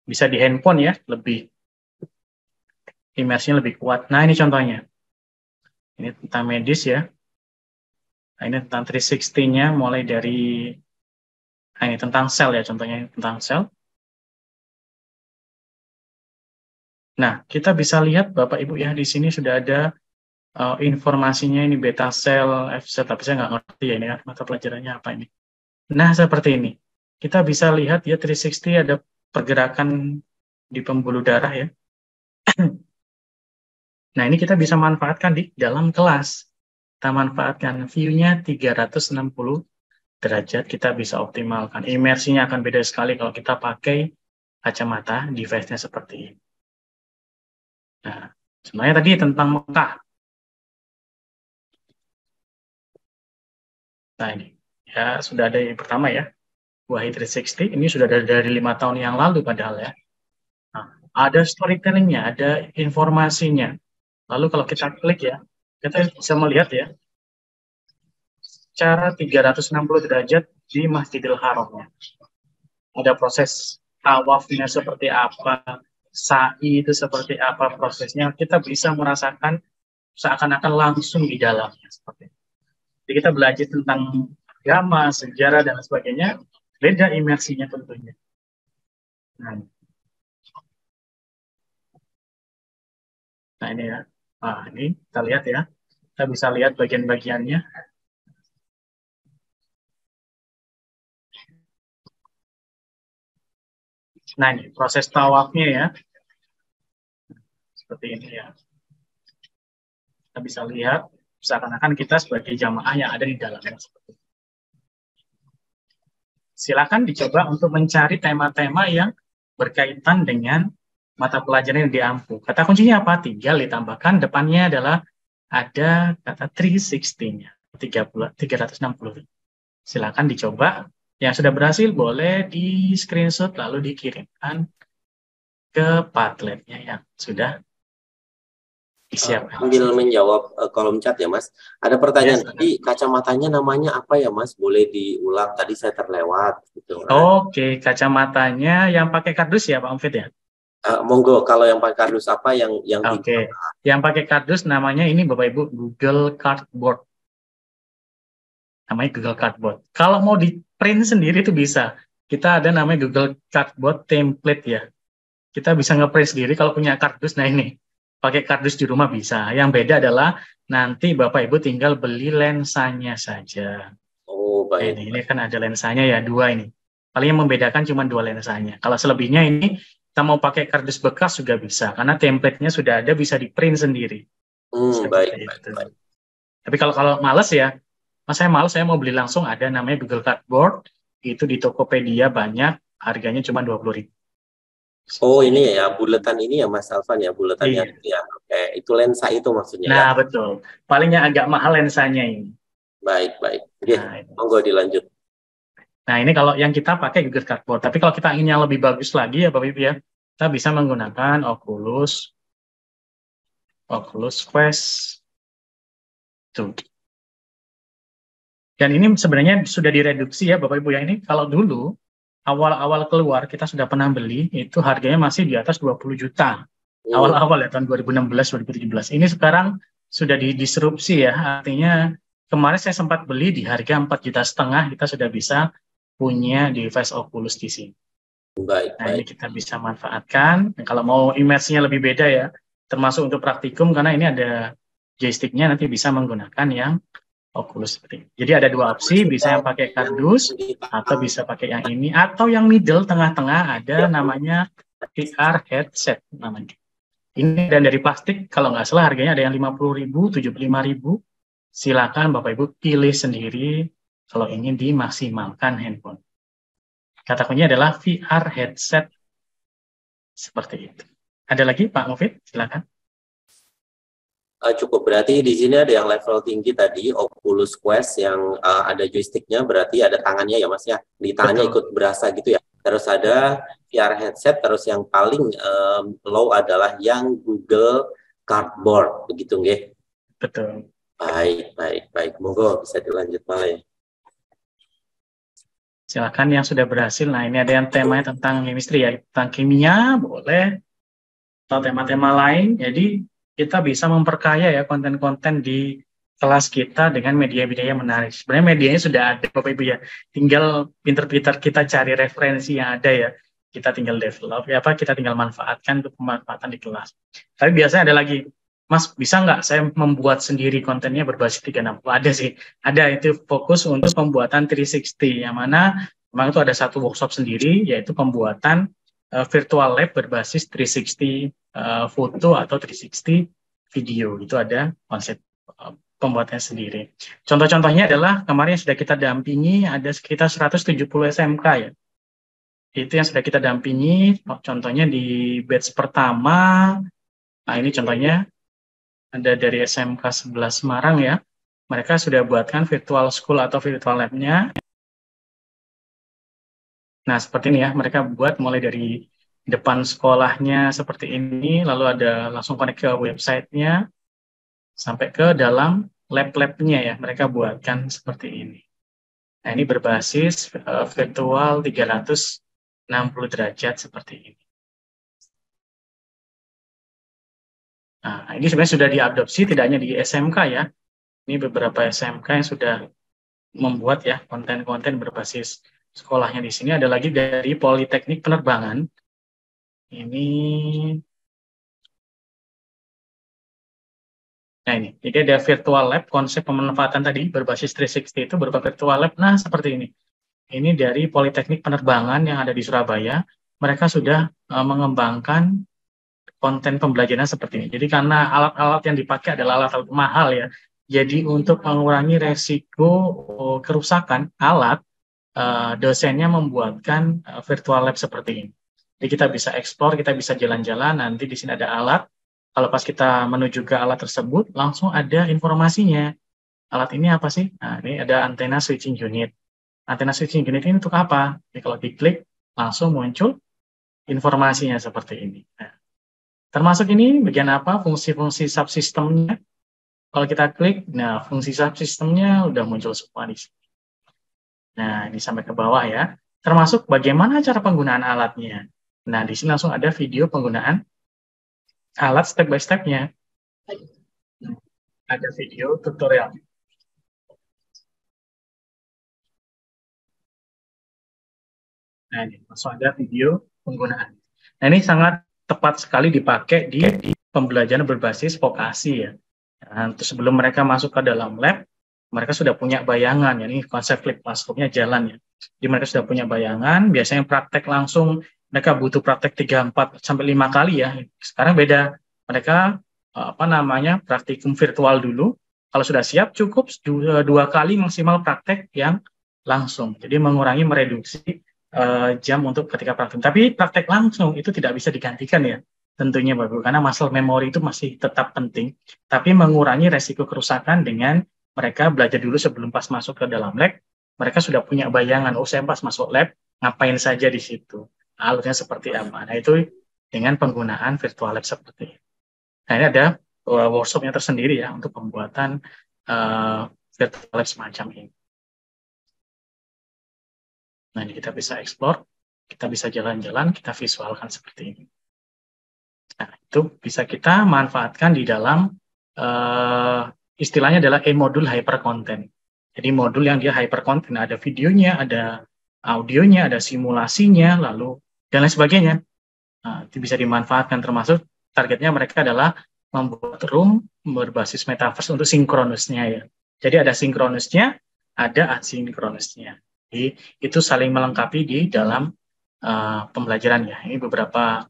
bisa di handphone ya, lebih imersinya lebih kuat. Nah, ini contohnya. Ini tentang medis ya. Nah, ini tentang 360-nya, mulai dari, nah ini tentang sel ya, contohnya tentang sel. Nah, kita bisa lihat Bapak Ibu ya, di sini sudah ada informasinya, ini beta sel, F sel, tapi saya nggak ngerti ya ini mata pelajarannya apa ini. Nah, seperti ini. Kita bisa lihat ya 360 ada pergerakan di pembuluh darah ya. Nah, ini kita bisa manfaatkan di dalam kelas. Kita manfaatkan view-nya 360 derajat, kita bisa optimalkan. Imersinya akan beda sekali kalau kita pakai kacamata device-nya seperti ini. Nah, sebenarnya tadi tentang Mekah. Nah, ini ya sudah ada yang pertama ya. Wahid 360 ini sudah dari 5 tahun yang lalu padahal ya. Nah, ada storytellingnya, ada informasinya. Lalu kalau kita klik ya, kita bisa melihat ya, secara 360 derajat di Masjidil Haramnya. Ada proses tawafnya seperti apa, sa'i itu seperti apa prosesnya, kita bisa merasakan seakan-akan langsung di dalamnya. Seperti itu. Jadi kita belajar tentang agama, sejarah, dan sebagainya, beda imersinya tentunya. Nah ini ya, ini kita lihat ya, kita bisa lihat bagian-bagiannya. Nah ini proses tawafnya ya, seperti ini ya. Kita bisa lihat, seakan-akan kita sebagai jamaah yang ada di dalamnya. Silakan dicoba untuk mencari tema-tema yang berkaitan dengan mata pelajaran yang diampu. Kata kuncinya apa? Tinggal ditambahkan depannya adalah ada kata 360-nya, 360. Silakan dicoba. Yang sudah berhasil boleh di screenshot lalu dikirimkan ke Padletnya yang sudah disiapkan. Sambil menjawab kolom chat ya Mas, ada pertanyaan tadi kacamatanya namanya apa ya Mas? Boleh diulang, tadi saya terlewat gitu. Oke, kacamatanya yang pakai kardus ya Pak Omfit ya? Monggo, kalau yang pakai kardus apa yang Oke, yang pakai kardus namanya ini Bapak Ibu Google Cardboard. Namanya Google Cardboard. Kalau mau di print sendiri itu bisa. Kita ada namanya Google Cardboard template ya. Kita bisa nge-print sendiri kalau punya kardus. Nah ini, pakai kardus di rumah bisa. Yang beda adalah nanti Bapak Ibu tinggal beli lensanya saja. Oh, Nah, baik. ini kan ada lensanya ya, dua ini. Paling yang membedakan cuma dua lensanya. Kalau selebihnya ini kita mau pakai kardus bekas juga bisa, karena template-nya sudah ada, bisa di print sendiri. Baik, Seperti baik, itu. baik. Tapi kalau males ya, mas saya males, saya mau beli langsung, ada namanya Google Cardboard, itu di Tokopedia banyak, harganya cuma 20.000. Oh, Seperti ini itu. ya, buletan ini ya, Mas Alvan ya, buletan yang Iya. itu ya. Oke, itu lensa itu maksudnya ya. Nah, betul. Palingnya agak mahal lensanya ini. Baik, baik. Oke, Nah, ini. monggo dilanjut. Nah, ini kalau yang kita pakai Google Cardboard. Tapi kalau kita ingin yang lebih bagus lagi ya Bapak Ibu ya, kita bisa menggunakan Oculus Quest 2. Dan ini sebenarnya sudah direduksi ya Bapak Ibu ya. Ini kalau dulu awal-awal keluar kita sudah pernah beli, itu harganya masih di atas 20 juta. Hmm, Awal-awal ya tahun 2016 2017. Ini sekarang sudah didisrupsi ya. Artinya kemarin saya sempat beli di harga 4,5 juta, kita sudah bisa punya device Oculus di sini. baik, Nah, ini baik. kita bisa manfaatkan. Dan kalau mau image-nya lebih beda ya, termasuk untuk praktikum, karena ini ada joystick-nya, nanti bisa menggunakan yang Oculus seperti ini. Jadi ada dua opsi, bisa yang pakai Yang kardus, di atau bisa pakai yang ini, atau yang middle, tengah-tengah, ada ya, namanya VR headset namanya. Ini dan dari plastik, kalau nggak salah harganya ada yang 50.000, 75.000. Silakan Bapak Ibu pilih sendiri kalau ingin dimaksimalkan handphone. Kata kuncinya adalah VR headset seperti itu. Ada lagi Pak Mufid? Silakan. cukup, berarti di sini ada yang level tinggi tadi, Oculus Quest yang ada joysticknya, berarti ada tangannya ya Mas ya, di tangannya Betul, ikut berasa gitu ya. Terus ada betul, VR headset, terus yang paling low adalah yang Google Cardboard, begitu nggih? betul. Baik, baik, baik. Monggo bisa dilanjut malah ya. Silakan yang sudah berhasil. Nah, ini ada yang temanya tentang chemistry ya, tentang kimia, boleh. Atau tema-tema lain. Jadi kita bisa memperkaya ya konten-konten di kelas kita dengan media-media yang menarik. Sebenarnya medianya sudah ada Bapak Ibu ya. Tinggal pinter-pinter kita cari referensi yang ada ya. Kita tinggal develop ya apa, kita tinggal manfaatkan untuk pemanfaatan di kelas. Tapi biasanya ada lagi, Mas, bisa nggak saya membuat sendiri kontennya berbasis 360? Ada sih. Ada, itu fokus untuk pembuatan 360 yang mana memang itu ada satu workshop sendiri yaitu pembuatan virtual lab berbasis 360 foto atau 360 video. Itu ada konsep pembuatannya sendiri. Contoh-contohnya adalah kemarin yang sudah kita dampingi ada sekitar 170 SMK ya. Itu yang sudah kita dampingi, contohnya di batch pertama. Nah, ini contohnya ada dari SMK 11 Semarang ya. Mereka sudah buatkan virtual school atau virtual lab-nya. Nah, seperti ini ya, mereka buat mulai dari depan sekolahnya seperti ini, lalu ada langsung connect ke websitenya, sampai ke dalam lab-labnya ya, mereka buatkan seperti ini. Nah, ini berbasis virtual 360 derajat seperti ini. Nah, ini sebenarnya sudah diadopsi, tidak hanya di SMK ya, ini beberapa SMK yang sudah membuat ya konten-konten berbasis sekolahnya. Di sini ada lagi dari Politeknik Penerbangan. Ini, nah ini, jadi ada virtual lab, konsep pemanfaatan tadi berbasis 360 itu berupa virtual lab. Nah, seperti ini. Ini dari Politeknik Penerbangan yang ada di Surabaya. Mereka sudah mengembangkan konten pembelajaran seperti ini. Jadi karena alat-alat yang dipakai adalah alat-alat mahal ya. Jadi untuk mengurangi resiko kerusakan alat, dosennya membuatkan virtual lab seperti ini. Jadi kita bisa eksplor, kita bisa jalan-jalan, nanti di sini ada alat. Kalau pas kita menuju ke alat tersebut, langsung ada informasinya. Alat ini apa sih? Nah, ini ada antena switching unit. Antena switching unit ini untuk apa? Jadi kalau diklik, langsung muncul informasinya seperti ini. Nah, termasuk ini bagian apa? Fungsi-fungsi subsistemnya. Kalau kita klik, nah fungsi subsistemnya udah muncul semua di sini. Nah, ini sampai ke bawah ya. Termasuk bagaimana cara penggunaan alatnya. Nah, di sini langsung ada video penggunaan alat step by step-nya. Ada video tutorial. Nah, ini langsung ada video penggunaan. Nah, ini sangat tepat sekali dipakai di pembelajaran berbasis vokasi ya. Nah, terus sebelum mereka masuk ke dalam lab, mereka sudah punya bayangan, ya, ini konsep flip classroom-nya jalan ya. Jadi mereka sudah punya bayangan, biasanya praktek langsung mereka butuh praktek 3, 4, sampai 5 kali ya. Sekarang beda, mereka praktikum virtual dulu. Kalau sudah siap cukup 2 kali maksimal praktek yang langsung. Jadi mengurangi, mereduksi jam untuk ketika praktek. Tapi praktek langsung itu tidak bisa digantikan ya. Tentunya Bapak, karena muscle memory itu masih tetap penting. Tapi mengurangi resiko kerusakan dengan mereka belajar dulu sebelum pas masuk ke dalam lab. Mereka sudah punya bayangan, saya pas masuk lab, ngapain saja di situ. Alurnya seperti apa. Nah, itu dengan penggunaan virtual lab seperti ini. Nah, ini ada workshopnya tersendiri ya untuk pembuatan virtual lab semacam ini. Nah, ini kita bisa explore, kita bisa jalan-jalan, kita visualkan seperti ini. Nah, itu bisa kita manfaatkan di dalam istilahnya adalah e-modul hyper content. Jadi modul yang dia hyper content, ada videonya, ada audionya, ada simulasinya, lalu dan lain sebagainya. Nah, itu bisa dimanfaatkan, termasuk targetnya mereka adalah membuat room berbasis metaverse untuk sinkronusnya ya. Jadi ada sinkronusnya, ada asinkronusnya. Jadi itu saling melengkapi di dalam pembelajaran ya. Ini beberapa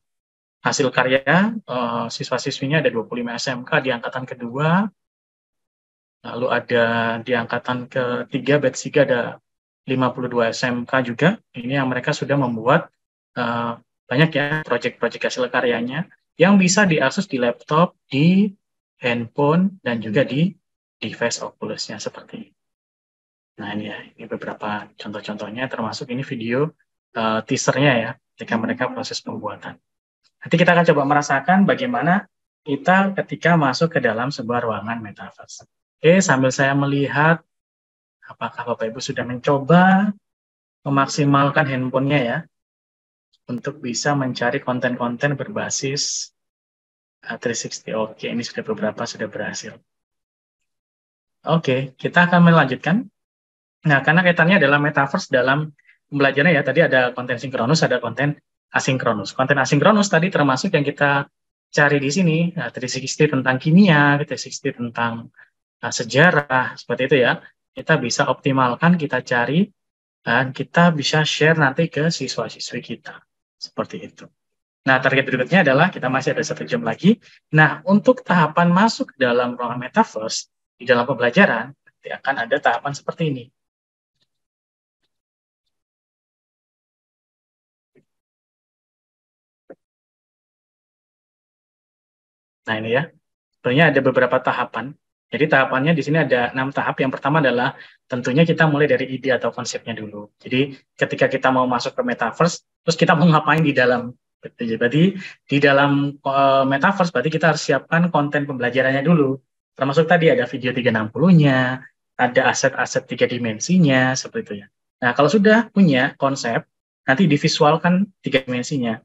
hasil karya siswa-siswinya, ada 25 SMK di angkatan kedua, lalu ada di angkatan ketiga, batch 3 ada 52 SMK juga. Ini yang mereka sudah membuat banyak ya proyek-proyek hasil karyanya yang bisa diakses di laptop, di handphone, dan juga di device Oculus-nya seperti ini. Nah, ini ya, ini beberapa contoh-contohnya, termasuk ini video teasernya ya, ketika mereka proses pembuatan. Nanti kita akan coba merasakan bagaimana kita ketika masuk ke dalam sebuah ruangan metaverse. Oke, sambil saya melihat apakah Bapak Ibu sudah mencoba memaksimalkan handphonenya ya, untuk bisa mencari konten-konten berbasis 360. Oke, ini sudah beberapa sudah berhasil. Oke, kita akan melanjutkan. Nah, karena kaitannya adalah metaverse dalam pembelajaran ya, tadi ada konten sinkronus, ada konten asinkronus. Konten asinkronus tadi termasuk yang kita cari di sini, 360 tentang kimia, 360 tentang sejarah, seperti itu ya. Kita bisa optimalkan, kita cari, dan kita bisa share nanti ke siswa-siswi kita. Seperti itu. Nah, target berikutnya adalah kita masih ada 1 jam lagi. Nah, untuk tahapan masuk ke dalam ruangan metaverse, di dalam pembelajaran, nanti akan ada tahapan seperti ini. Nah, ini ya. Sebenarnya ada beberapa tahapan. Jadi tahapannya di sini ada 6 tahap. Yang pertama adalah tentunya kita mulai dari ide atau konsepnya dulu. Jadi ketika kita mau masuk ke metaverse, terus kita mau ngapain di dalam. Berarti di dalam metaverse berarti kita harus siapkan konten pembelajarannya dulu. Termasuk tadi ada video 360-nya, ada aset-aset 3 dimensinya, seperti itu ya. Nah, kalau sudah punya konsep, nanti divisualkan 3 dimensinya.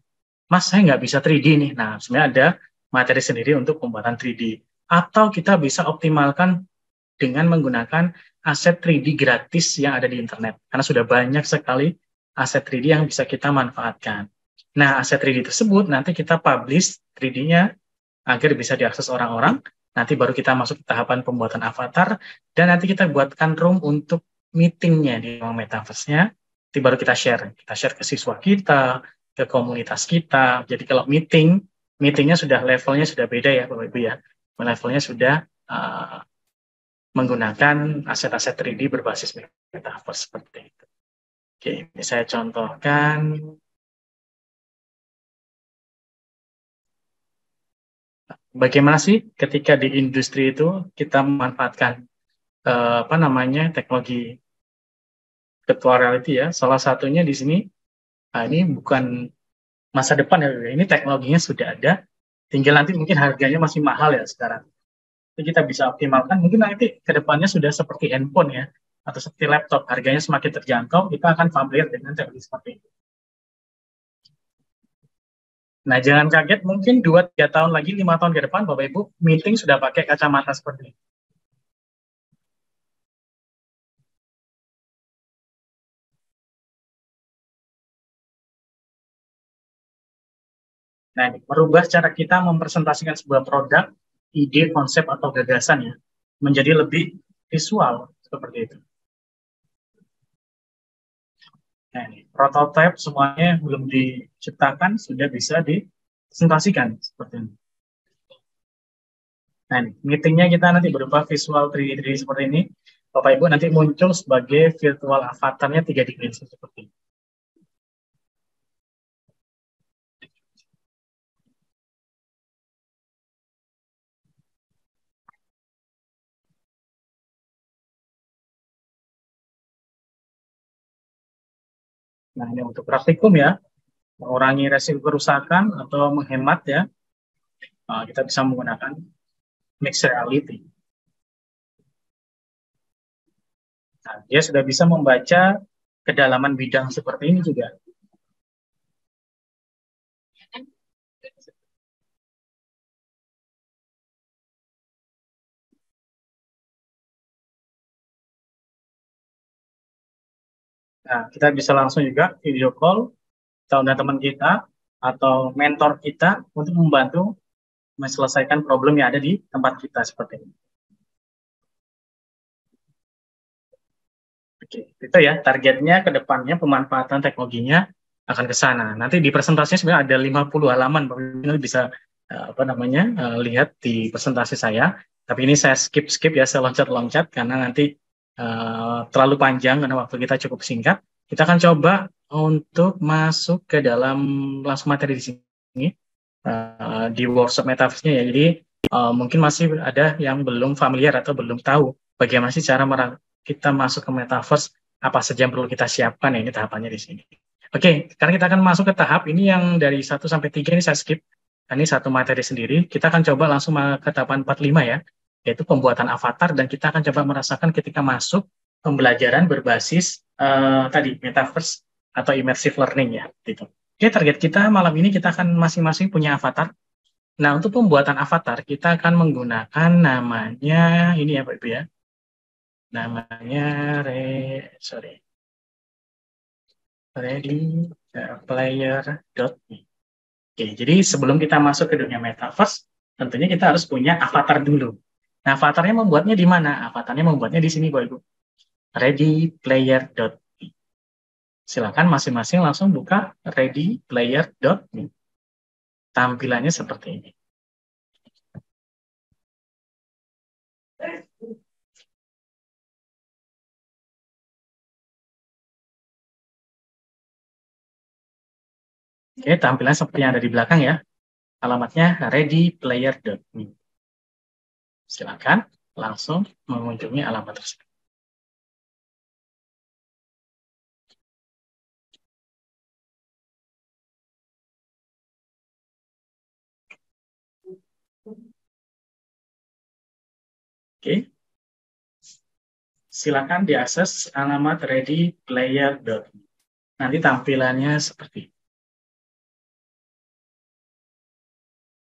Mas, saya nggak bisa 3D nih. Nah, sebenarnya ada materi sendiri untuk pembuatan 3D. Atau kita bisa optimalkan dengan menggunakan aset 3D gratis yang ada di internet. Karena sudah banyak sekali aset 3D yang bisa kita manfaatkan. Nah, aset 3D tersebut nanti kita publish 3D-nya agar bisa diakses orang-orang. Nanti baru kita masuk ke tahapan pembuatan avatar. Dan nanti kita buatkan room untuk meeting-nya di ruang metaverse-nya. Nanti baru kita share. Kita share ke siswa kita, ke komunitas kita. Jadi kalau meetingnya sudah levelnya sudah beda ya Bapak Ibu ya. Levelnya sudah menggunakan aset-aset 3D berbasis metaverse seperti itu. Oke, ini saya contohkan. Bagaimana sih ketika di industri itu kita memanfaatkan teknologi virtual reality ya. Salah satunya di sini, ini bukan masa depan ya, ini teknologinya sudah ada, tinggal nanti mungkin harganya masih mahal ya sekarang. Jadi kita bisa optimalkan, mungkin nanti ke depannya sudah seperti handphone ya, atau seperti laptop, harganya semakin terjangkau, kita akan familiar dengan teknologi seperti itu. Nah, jangan kaget, mungkin 2-3 tahun lagi, 5 tahun ke depan, Bapak Ibu, meeting sudah pakai kacamata seperti ini. Nah, ini merubah cara kita mempresentasikan sebuah produk, ide, konsep, atau gagasan ya, menjadi lebih visual, seperti itu. Nah, ini prototipe semuanya belum diciptakan, sudah bisa dipresentasikan, seperti ini. Nah, ini meetingnya kita nanti berupa visual 3D seperti ini. Bapak Ibu nanti muncul sebagai virtual avatarnya 3 dimensi seperti ini. Nah, ini untuk praktikum ya, mengurangi resiko kerusakan atau menghemat ya, kita bisa menggunakan mixed reality. Nah, dia sudah bisa membaca kedalaman bidang seperti ini juga. Nah, kita bisa langsung juga video call dengan teman kita atau mentor kita untuk membantu menyelesaikan problem yang ada di tempat kita seperti ini. Oke, itu ya targetnya ke depannya pemanfaatan teknologinya akan ke sana. Nanti di presentasinya sebenarnya ada 50 halaman, Bapak Ibu bisa lihat di presentasi saya. Tapi ini saya skip ya, saya loncat-loncat karena nanti terlalu panjang karena waktu kita cukup singkat. Kita akan coba untuk masuk ke dalam langsung materi di sini di workshop metaverse-nya ya. Jadi mungkin masih ada yang belum familiar atau belum tahu bagaimana sih cara kita masuk ke metaverse, apa saja yang perlu kita siapkan ya, ini tahapannya di sini. Oke, sekarang kita akan masuk ke tahap ini yang dari 1 sampai 3 ini saya skip. Ini satu materi sendiri. Kita akan coba langsung ke tahapan 45 ya, yaitu pembuatan avatar, dan kita akan coba merasakan ketika masuk pembelajaran berbasis tadi metaverse atau immersive learning ya, gitu. Oke, target kita malam ini kita akan masing-masing punya avatar. Nah, untuk pembuatan avatar kita akan menggunakan namanya ini ya Pak Ibu ya. Namanya readyplayer.me. Oke, jadi sebelum kita masuk ke dunia metaverse, tentunya kita harus punya avatar dulu. Nah, avatarnya membuatnya di mana? Avatarnya membuatnya di sini, Bapak Ibu. Readyplayer.me. Silakan masing-masing langsung buka readyplayer.me. Tampilannya seperti ini. Oke, tampilan seperti yang ada di belakang ya. Alamatnya readyplayer.me. Silakan langsung mengunjungi alamat tersebut. Oke, silakan diakses alamat readyplayer.me. Nanti tampilannya seperti ini.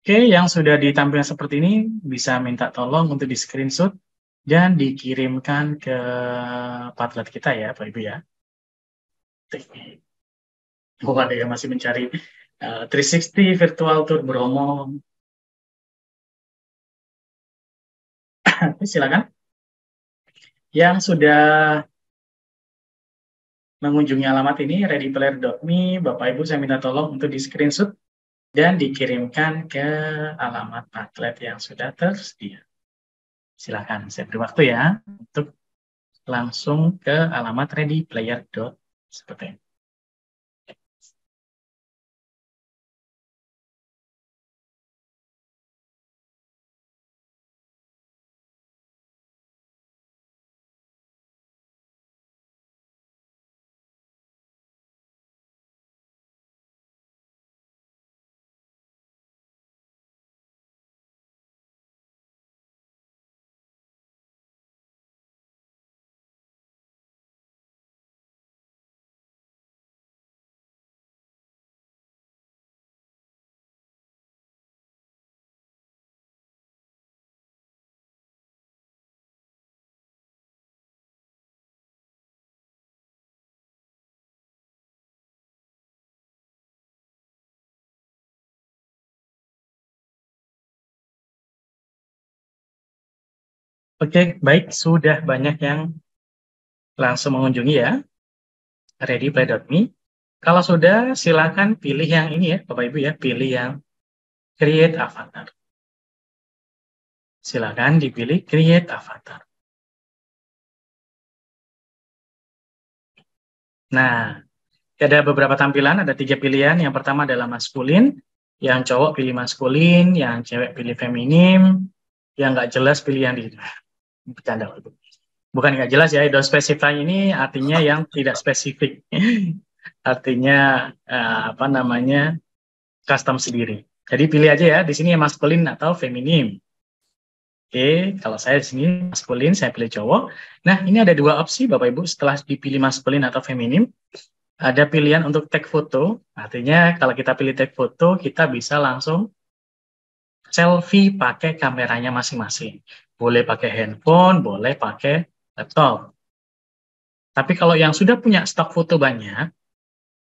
Oke, yang sudah ditampilkan seperti ini bisa minta tolong untuk di screenshot dan dikirimkan ke Padlet kita ya, Pak Ibu ya. Oh, ada yang masih mencari 360 virtual tour Bromo. Silakan. Yang sudah mengunjungi alamat ini, readyplayer.me, Bapak Ibu saya minta tolong untuk di screenshot dan dikirimkan ke alamat Padlet yang sudah tersedia. Silakan, saya beri waktu ya untuk langsung ke alamat readyplayer.me seperti ini. Oke, baik. Sudah banyak yang langsung mengunjungi ya, readyplay.me. Kalau sudah, silakan pilih yang ini ya, Bapak Ibu ya, pilih yang create avatar. Silakan dipilih create avatar. Nah, ada beberapa tampilan, ada 3 pilihan. Yang pertama adalah maskulin, yang cowok pilih maskulin, yang cewek pilih feminim, yang nggak jelas pilih yang di bercanda. Bukan nggak jelas ya, don't specify ini artinya yang tidak spesifik. Artinya apa namanya, custom sendiri. Jadi pilih aja ya, di sini ya maskulin atau feminim. Oke, kalau saya di sini maskulin, saya pilih cowok. Nah, ini ada 2 opsi Bapak Ibu, setelah dipilih maskulin atau feminim, ada pilihan untuk take foto. Artinya kalau kita pilih take foto, kita bisa langsung selfie pakai kameranya masing-masing. Boleh pakai handphone, boleh pakai laptop. Tapi kalau yang sudah punya stok foto banyak,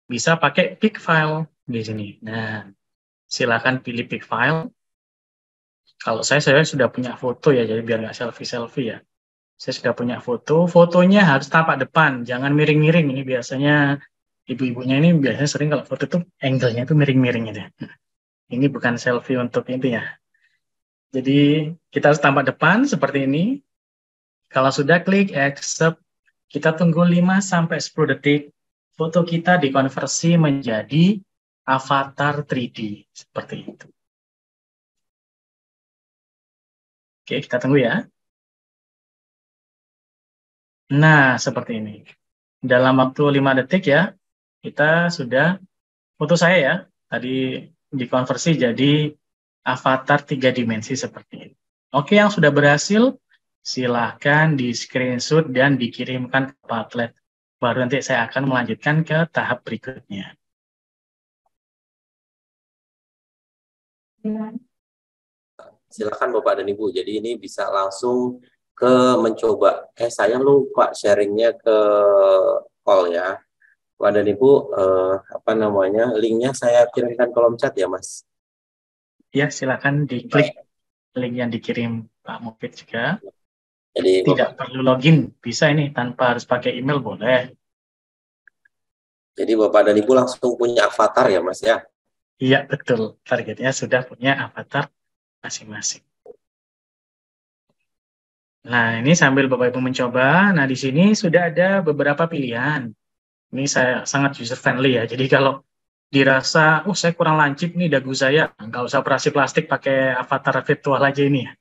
bisa pakai pic file di sini. Nah, silakan pilih pic file. Kalau saya sudah punya foto ya, jadi biar nggak selfie-selfie ya. Saya sudah punya foto, fotonya harus tampak depan, jangan miring-miring. Ini biasanya ibu-ibunya ini biasanya sering kalau foto tuh angle-nya itu miring-miring gitu. Ini bukan selfie untuk itu ya. Jadi kita harus tampak depan seperti ini. Kalau sudah klik accept, kita tunggu 5-10 detik. Foto kita dikonversi menjadi avatar 3D seperti itu. Oke, kita tunggu ya. Nah, seperti ini. Dalam waktu 5 detik ya, kita sudah foto saya ya, tadi dikonversi jadi avatar 3 dimensi seperti ini. Oke, yang sudah berhasil, silahkan di screenshot dan dikirimkan ke Padlet. Baru nanti saya akan melanjutkan ke tahap berikutnya. Silakan Bapak dan Ibu. Jadi ini bisa langsung ke mencoba. Saya lupa sharingnya ke call ya. Bapak dan Ibu, apa namanya, linknya saya kirimkan kolom chat ya, Mas. Ya, silakan diklik link yang dikirim Pak Mufid juga. Jadi Tidak Bapak, perlu login, bisa ini tanpa harus pakai email boleh. jadi Bapak dan Ibu langsung punya avatar ya, Mas ya. Iya, betul. Targetnya sudah punya avatar masing-masing. Nah, ini sambil Bapak Ibu mencoba. Nah, di sini sudah ada beberapa pilihan. Ini saya sangat user friendly ya. Jadi kalau dirasa, oh saya kurang lancip nih dagu saya, nggak usah operasi plastik, pakai avatar virtual aja ini ya.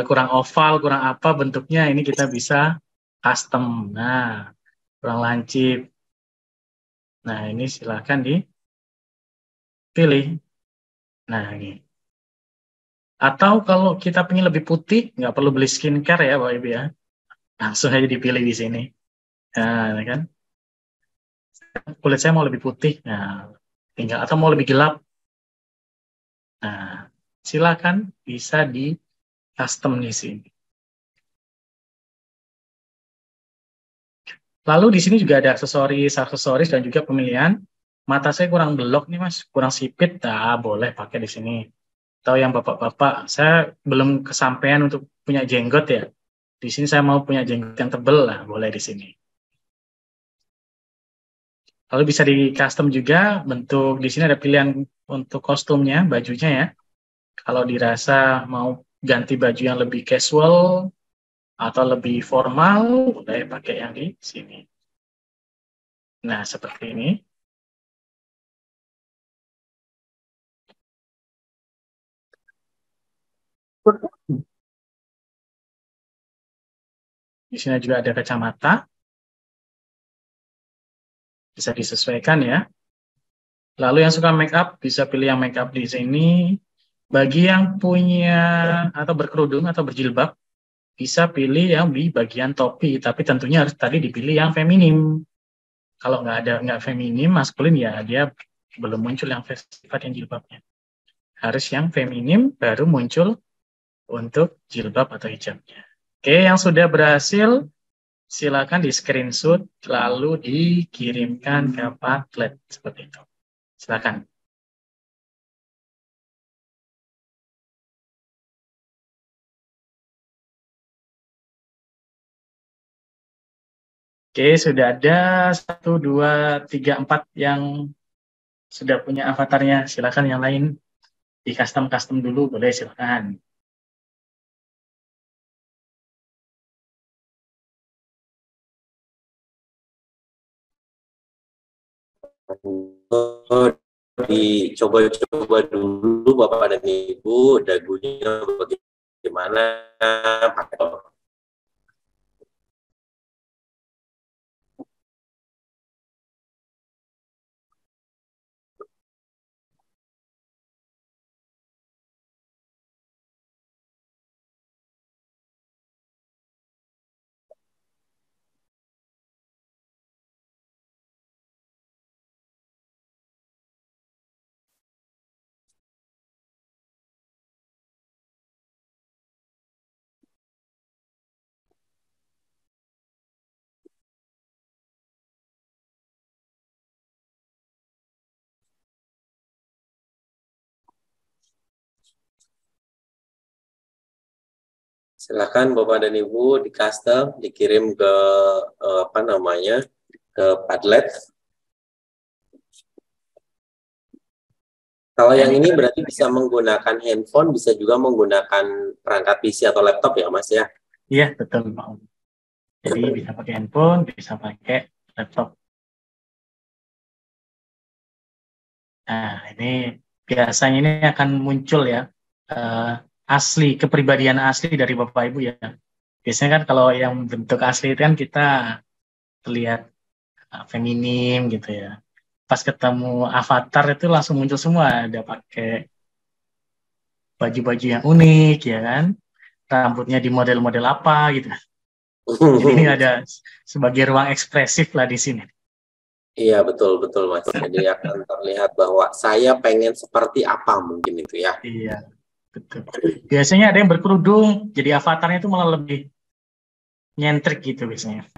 Kurang oval, kurang apa bentuknya, ini kita bisa custom. Nah, kurang lancip. Nah, ini silahkan dipilih. Nah, ini. Atau kalau kita pengen lebih putih, nggak perlu beli skincare ya, Bapak Ibu ya. Langsung aja dipilih di sini. Nah, ini kan. Kulit saya mau lebih putih. Nah, tinggal atau mau lebih gelap. Nah, silakan bisa di custom di sini. Lalu di sini juga ada aksesoris dan juga pemilihan. Mata saya kurang belok nih Mas, kurang sipit, nah boleh pakai di sini. Atau yang bapak-bapak, saya belum kesampaian untuk punya jenggot ya. Di sini saya mau punya jenggot yang tebel lah, boleh di sini. Lalu bisa di custom juga bentuk, di sini ada pilihan untuk kostumnya, bajunya ya. Kalau dirasa mau ganti baju yang lebih casual atau lebih formal, boleh pakai yang di sini. Nah, seperti ini. Di sini juga ada kacamata, bisa disesuaikan ya. Lalu yang suka make up, bisa pilih yang make up di sini. Bagi yang punya atau berkerudung atau berjilbab, bisa pilih yang di bagian topi, tapi tentunya harus tadi dipilih yang feminim. Kalau nggak feminim, maskulin ya dia belum muncul yang sifat yang jilbabnya. Harus yang feminim baru muncul untuk jilbab atau hijabnya. Oke, yang sudah berhasil silakan di screenshot lalu dikirimkan ke Padlet seperti itu. Silakan. Oke, sudah ada 1, 2, 3, 4 yang sudah punya avatarnya. Silakan yang lain di custom dulu, boleh silakan. Dicoba-coba dulu Bapak dan Ibu dagunya bagaimana pakai. Silakan Bapak dan Ibu di custom, dikirim ke apa namanya, ke Padlet. Kalau yang ini berarti bisa menggunakan handphone, bisa juga menggunakan perangkat PC atau laptop ya Mas ya? Iya, betul Pak. Jadi bisa pakai handphone, bisa pakai laptop. Nah, ini biasanya ini akan muncul ya, asli, kepribadian asli dari Bapak Ibu ya. Biasanya kan kalau yang bentuk asli itu kan kita terlihat feminim gitu ya. Pas ketemu avatar itu langsung muncul semua, ada pakai baju-baju yang unik ya kan, rambutnya di model-model apa gitu. Jadi ini ada sebagai ruang ekspresif lah di sini. Iya betul Mas. Jadi akan terlihat bahwa saya pengen seperti apa mungkin itu ya. Iya, betul. Biasanya ada yang berkerudung, jadi avatarnya itu malah lebih nyentrik gitu biasanya.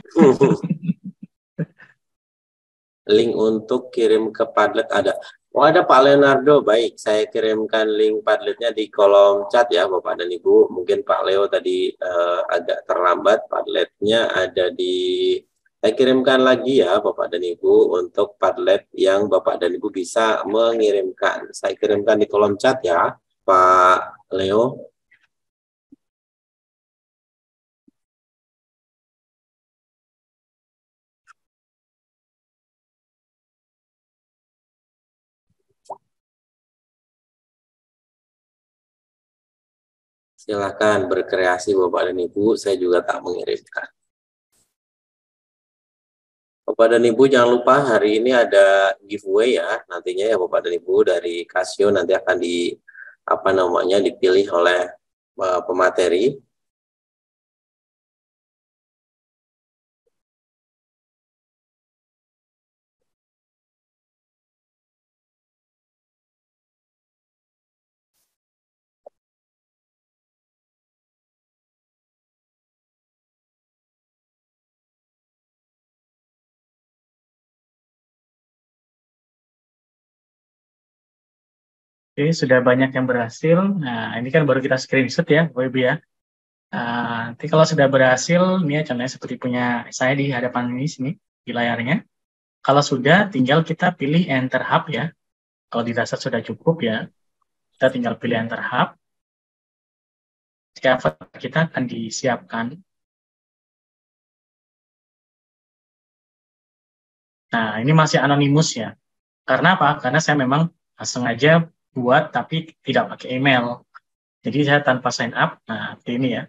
Link untuk kirim ke Padlet ada. Oh ada Pak Leonardo, baik. Saya kirimkan link Padletnya di kolom chat ya Bapak dan Ibu. Mungkin Pak Leo tadi agak terlambat. Padletnya ada di... Saya kirimkan lagi ya Bapak dan Ibu untuk Padlet yang Bapak dan Ibu bisa mengirimkan. Saya kirimkan di kolom chat ya Pak Leo. Silakan berkreasi Bapak dan Ibu, saya juga tak mengirimkan. Bapak dan Ibu jangan lupa hari ini ada giveaway ya, nantinya ya Bapak dan Ibu dari Casio nanti akan di apa namanya dipilih oleh pemateri. Oke, sudah banyak yang berhasil. Nah, ini kan baru kita screenshot ya, Bapak Ibu ya. Nanti kalau sudah berhasil, ini ya contohnya seperti punya saya di hadapan ini sini di layarnya. Kalau sudah, tinggal kita pilih Enter Hub ya. Kalau dirasa sudah cukup ya, kita tinggal pilih Enter Hub. Jika avatar kita akan disiapkan. Nah, ini masih anonimus ya. Karena apa? Karena saya memang sengaja buat tapi tidak pakai email. Jadi saya tanpa sign up. Nah, seperti ini ya.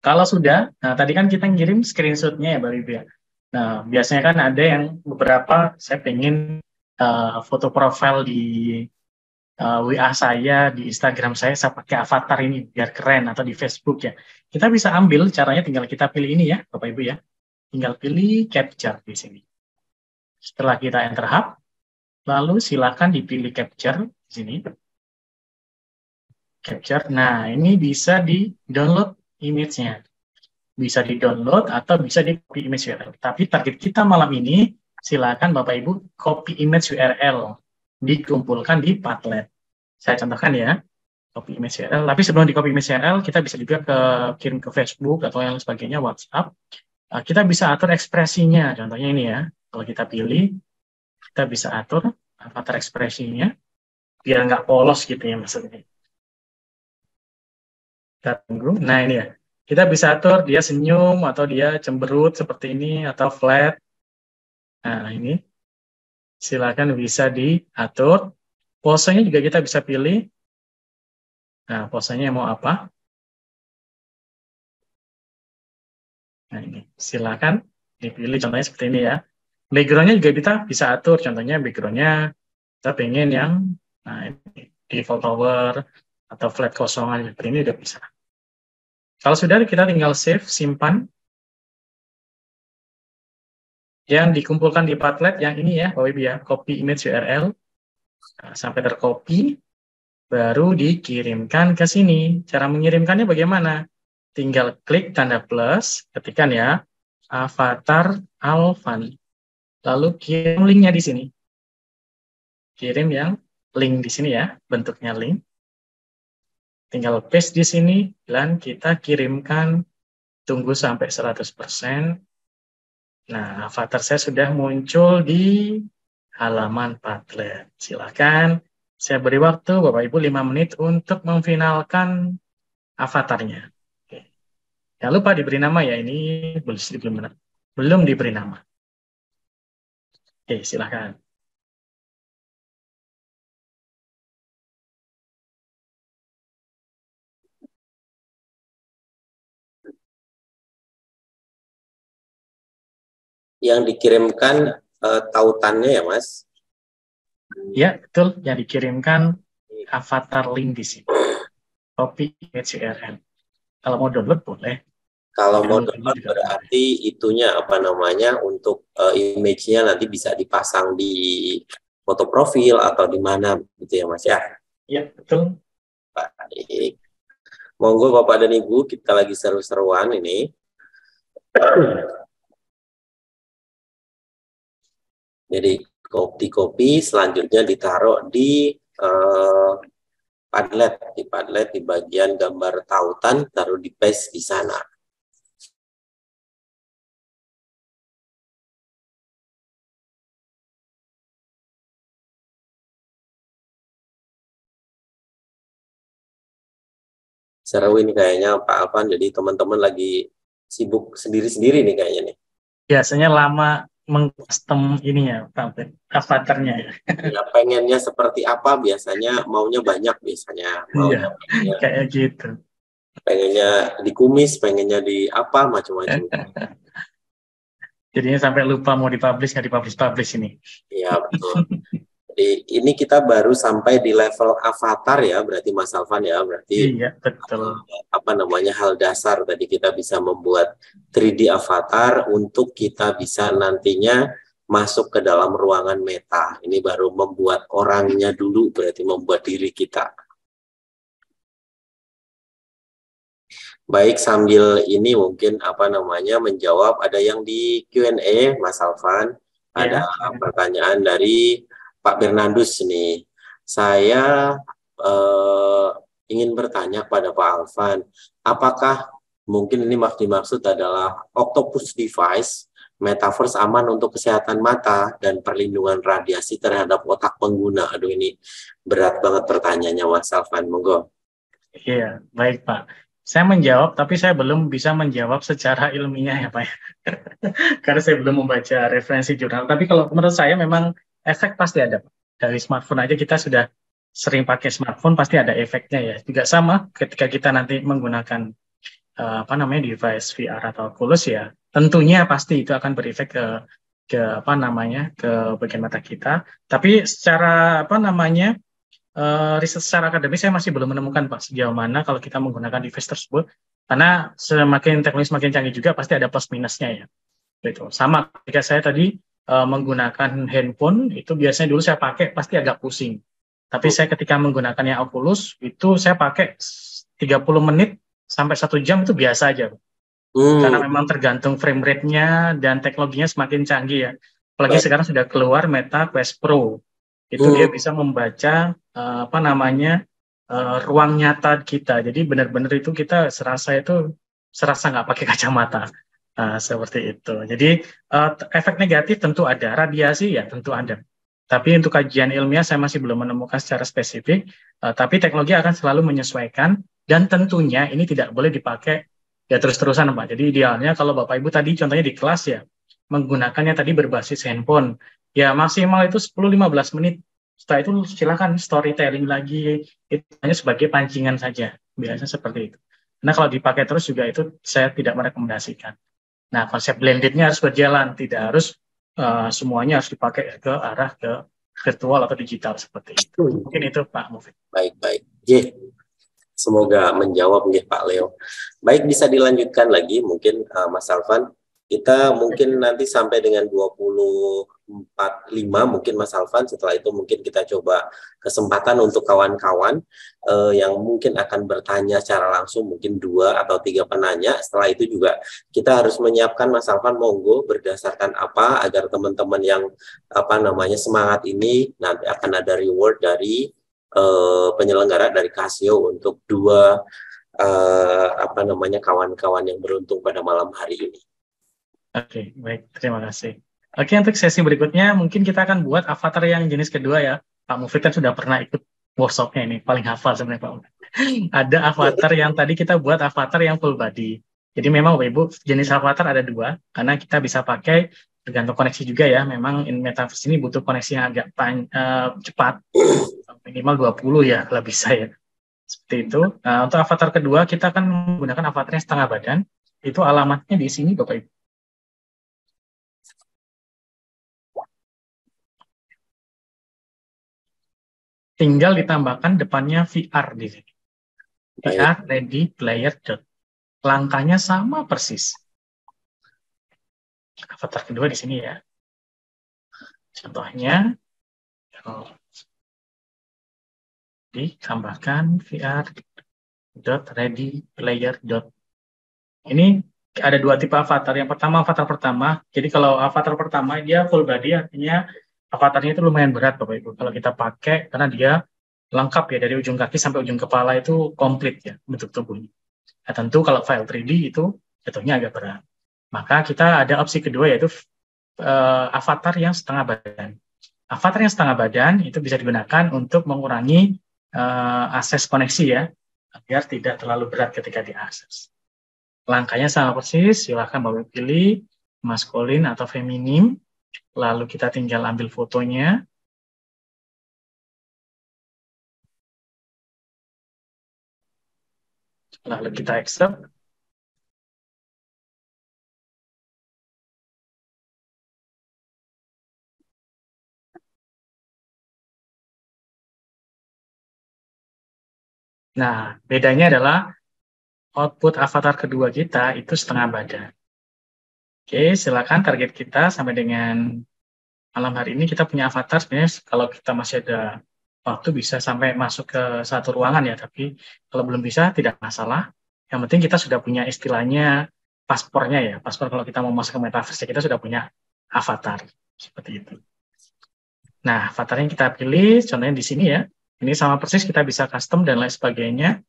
Kalau sudah, nah tadi kan kita ngirim screenshot-nya ya, Mbak Ibu ya. Nah, biasanya kan ada yang beberapa saya pengen foto profil di WA saya, di Instagram saya pakai avatar ini biar keren atau di Facebook ya. Kita bisa ambil caranya tinggal kita pilih ini ya, Bapak Ibu ya. Tinggal pilih capture di sini. Setelah kita enter hub, lalu silakan dipilih capture di sini. Capture. Nah, ini bisa di-download image-nya. Bisa di-download atau bisa di copy image URL. Tapi target kita malam ini, silakan Bapak Ibu copy image URL, dikumpulkan di Padlet. Saya contohkan ya. copy image URL. Tapi sebelum di copy image URL, kita bisa juga kirim ke Facebook atau yang sebagainya, WhatsApp. Kita bisa atur ekspresinya. Contohnya ini ya, kalau kita pilih, kita bisa atur avatar ekspresinya biar nggak polos gitu ya maksudnya. Kita tunggu. Nah ini ya, kita bisa atur dia senyum atau dia cemberut seperti ini atau flat. Nah ini silakan bisa diatur. Posenya juga kita bisa pilih. Nah posenya mau apa? Nah ini silakan dipilih. Contohnya seperti ini ya. Backgroundnya juga kita bisa atur. Contohnya backgroundnya kita pengen yang nah ini, default tower atau flat kosongan seperti ini udah bisa. Kalau sudah kita tinggal save, simpan. Yang dikumpulkan di Padlet yang ini ya, Bapak Ibu ya, copy image URL. Nah, sampai tercopy, baru dikirimkan ke sini. Cara mengirimkannya bagaimana? Tinggal klik tanda plus, ketikkan ya, avatar Alvan. Lalu kirim linknya di sini. Kirim yang link di sini ya, bentuknya link. Tinggal paste di sini, dan kita kirimkan, tunggu sampai 100%. Nah, avatar saya sudah muncul di halaman Padlet. Silakan, saya beri waktu Bapak Ibu 5 menit untuk memfinalkan avatarnya. Oke. Jangan lupa diberi nama ya, ini belum diberi nama. Oke, silakan. Yang dikirimkan tautannya ya, Mas? Ya, betul. Yang dikirimkan avatar link di sini. Copy image URL. Kalau mau download boleh. Kalau mau download berarti itunya apa namanya untuk image-nya nanti bisa dipasang di foto profil atau di mana gitu ya, Mas ya? Iya, betul. Baik. Monggo Bapak dan Ibu, kita lagi seru-seruan ini. Jadi copy selanjutnya ditaruh di Padlet di bagian gambar tautan, taruh di paste di sana. Seru ini kayaknya Pak Alvan, jadi teman-teman lagi sibuk sendiri-sendiri nih kayaknya nih. Biasanya lama mengcustom ini ya, avatarnya ya. Ya, pengennya seperti apa biasanya, maunya banyak biasanya. Maunya Iya, kayak gitu. Pengennya dikumis, pengennya di apa, macam-macam. Jadinya sampai lupa mau dipublish, nggak dipublish ini. Iya, betul. Jadi ini kita baru sampai di level avatar ya, berarti Mas Alvan ya, berarti iya, betul. Apa namanya hal dasar tadi kita bisa membuat 3D avatar untuk kita bisa nantinya masuk ke dalam ruangan meta. Ini baru membuat orangnya dulu, berarti membuat diri kita. Baik, sambil ini mungkin apa namanya menjawab, ada yang di Q&A Mas Alvan, ada pertanyaan dari Pak Bernardus nih. Saya ingin bertanya pada Pak Alvan, apakah mungkin ini dimaksud adalah Octopus device metaverse aman untuk kesehatan mata dan perlindungan radiasi terhadap otak pengguna? Aduh, ini berat banget pertanyaannya Mas Alvan, monggo. Iya, baik Pak. Saya menjawab, tapi saya belum bisa menjawab secara ilmiah ya Pak. Karena saya belum membaca referensi jurnal. Tapi kalau menurut saya memang efek pasti ada. Dari smartphone aja kita sudah sering pakai smartphone, pasti ada efeknya ya. Juga sama ketika kita nanti menggunakan device VR atau Oculus ya, tentunya pasti itu akan berefek ke bagian mata kita. Tapi secara riset secara akademis saya masih belum menemukan Pak sejauh mana kalau kita menggunakan device tersebut, karena semakin teknologi semakin canggih juga pasti ada plus minusnya ya. Gitu. Sama ketika saya tadi menggunakan handphone, itu biasanya dulu saya pakai pasti agak pusing. Tapi saya ketika menggunakan yang Oculus, itu saya pakai 30 menit sampai 1 jam itu biasa aja. Karena memang tergantung frame rate-nya dan teknologinya semakin canggih ya. Apalagi sekarang sudah keluar Meta Quest Pro. Itu dia bisa membaca ruang nyata kita. Jadi benar-benar itu kita serasa nggak pakai kacamata. Seperti itu. Jadi efek negatif tentu ada, radiasi ya tentu ada. Tapi untuk kajian ilmiah saya masih belum menemukan secara spesifik. Tapi teknologi akan selalu menyesuaikan dan tentunya ini tidak boleh dipakai ya terus-terusan, Pak. Jadi idealnya kalau Bapak Ibu tadi contohnya di kelas ya menggunakannya tadi berbasis handphone. Ya maksimal itu 10-15 menit. Setelah itu silakan storytelling lagi, itu hanya sebagai pancingan saja. Biasanya seperti itu. Nah kalau dipakai terus juga itu saya tidak merekomendasikan. Nah konsep blendednya harus berjalan, tidak harus semuanya harus dipakai ke arah ke virtual atau digital seperti itu. Mungkin itu Pak Mufid. Baik. Semoga menjawab nih Pak Leo. Baik, bisa dilanjutkan lagi mungkin Mas Alvan. Kita mungkin nanti sampai dengan 24.5 mungkin Mas Alvan. Setelah itu mungkin kita coba kesempatan untuk kawan-kawan yang mungkin akan bertanya secara langsung, mungkin 2 atau 3 penanya. Setelah itu juga kita harus menyiapkan Mas Alvan, monggo berdasarkan apa agar teman-teman yang semangat ini nanti akan ada reward dari penyelenggara dari Casio untuk 2 kawan-kawan yang beruntung pada malam hari ini. Oke, baik. Terima kasih. Oke, untuk sesi berikutnya mungkin kita akan buat avatar yang jenis kedua ya. Pak Mufid kan sudah pernah ikut workshopnya ini, paling hafal sebenarnya Pak Mufid. Ada avatar yang tadi kita buat avatar yang full body. Jadi memang Bapak Ibu, jenis avatar ada 2, karena kita bisa pakai tergantung koneksi juga ya. Memang in metaverse ini butuh koneksi yang agak cepat, minimal 20 ya kalau bisa ya. Seperti itu. Nah, untuk avatar kedua kita akan menggunakan avatar yang setengah badan. Itu alamatnya di sini Bapak Ibu. Tinggal ditambahkan depannya VR di sini. VR Ready Player Dot. Langkahnya sama persis. Avatar kedua di sini ya. Contohnya, ditambahkan VR dot Ready Player Dot. Ini ada 2 tipe avatar. Yang pertama avatar pertama. Jadi kalau avatar pertama dia full body, artinya avatarnya itu lumayan berat Bapak Ibu. Kalau kita pakai karena dia lengkap ya dari ujung kaki sampai ujung kepala itu komplit ya bentuk tubuhnya. Nah, tentu kalau file 3D itu jatuhnya agak berat. Maka kita ada opsi kedua yaitu avatar yang setengah badan. Avatar yang setengah badan itu bisa digunakan untuk mengurangi akses koneksi ya, agar tidak terlalu berat ketika diakses. Langkahnya sama persis, silakan Bapak pilih maskulin atau feminim, lalu kita tinggal ambil fotonya. Lalu kita accept. Nah, bedanya adalah output avatar kedua kita itu setengah badan. Oke, silakan target kita sampai dengan malam hari ini kita punya avatar. Sebenarnya kalau kita masih ada waktu bisa sampai masuk ke satu ruangan ya, tapi kalau belum bisa tidak masalah. Yang penting kita sudah punya istilahnya paspornya ya. Paspor kalau kita mau masuk ke metaverse kita sudah punya avatar seperti itu. Nah, avatar yang kita pilih contohnya di sini ya. Ini sama persis kita bisa custom dan lain sebagainya.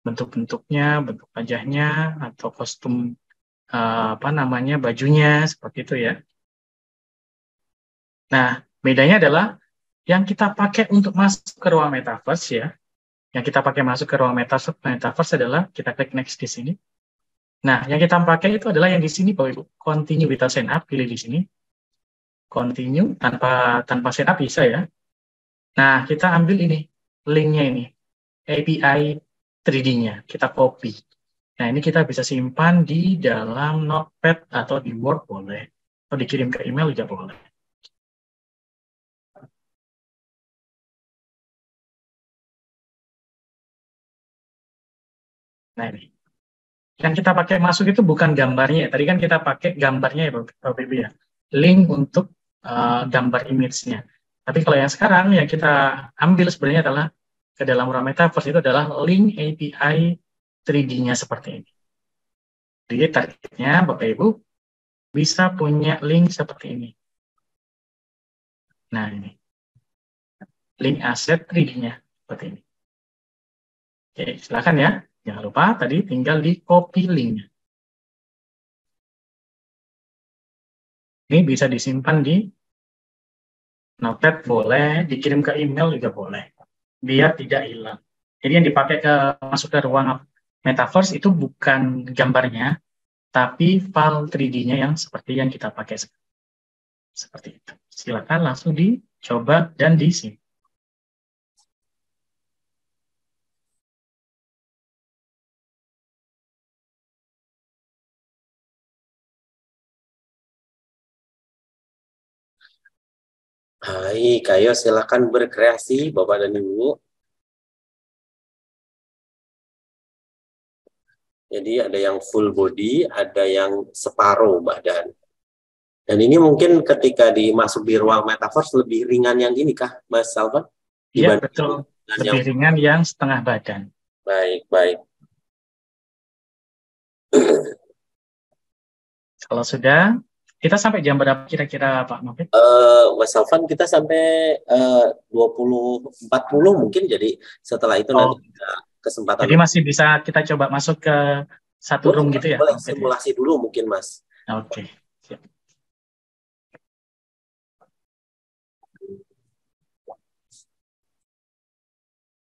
Bentuk-bentuknya, bentuk wajahnya atau kostum bajunya seperti itu ya. Nah, bedanya adalah yang kita pakai untuk masuk ke ruang metaverse ya. Yang kita pakai masuk ke ruang metaverse adalah kita klik next di sini. Nah, yang kita pakai itu adalah yang di sini Bapak Ibu. Continue without sign up, pilih di sini. Continue tanpa sign up bisa ya. Nah, kita ambil ini, linknya ini. API 3D-nya, kita copy. Nah, ini kita bisa simpan di dalam Notepad atau di Word boleh. Atau dikirim ke email juga boleh. Nah, ini. Yang kita pakai masuk itu bukan gambarnya. Tadi kan kita pakai gambarnya ya Bapak Ibu ya. Link untuk gambar image-nya. Tapi kalau yang sekarang yang kita ambil sebenarnya adalah ke dalam ruang metaverse itu adalah link API 3D-nya seperti ini. Jadi targetnya Bapak Ibu bisa punya link seperti ini. Nah ini. Link aset 3D-nya seperti ini. Oke, silakan ya. Jangan lupa tadi tinggal di copy link. Ini bisa disimpan di Notepad boleh, dikirim ke email juga boleh, biar tidak hilang. Jadi yang dipakai masuk ke ruang metaverse itu bukan gambarnya, tapi file 3D-nya yang seperti yang kita pakai seperti itu. Silakan langsung dicoba dan disimpan. Baik, ayo silakan berkreasi Bapak dan Ibu. Jadi ada yang full body, ada yang separuh badan. Dan ini mungkin ketika dimasuk di ruang metaverse lebih ringan yang ini kah, Mas Salvan? Iya, betul. Lebih ringan yang setengah badan. Baik, baik. Kalau sudah, kita sampai jam berapa kira-kira Pak Mufid? Mas Salvan, kita sampai 20.40 mungkin, jadi setelah itu nanti kita kesempatan. Jadi masih bisa kita coba masuk ke satu room gitu ya? Boleh simulasi dulu mungkin, Mas. Oke. Siap.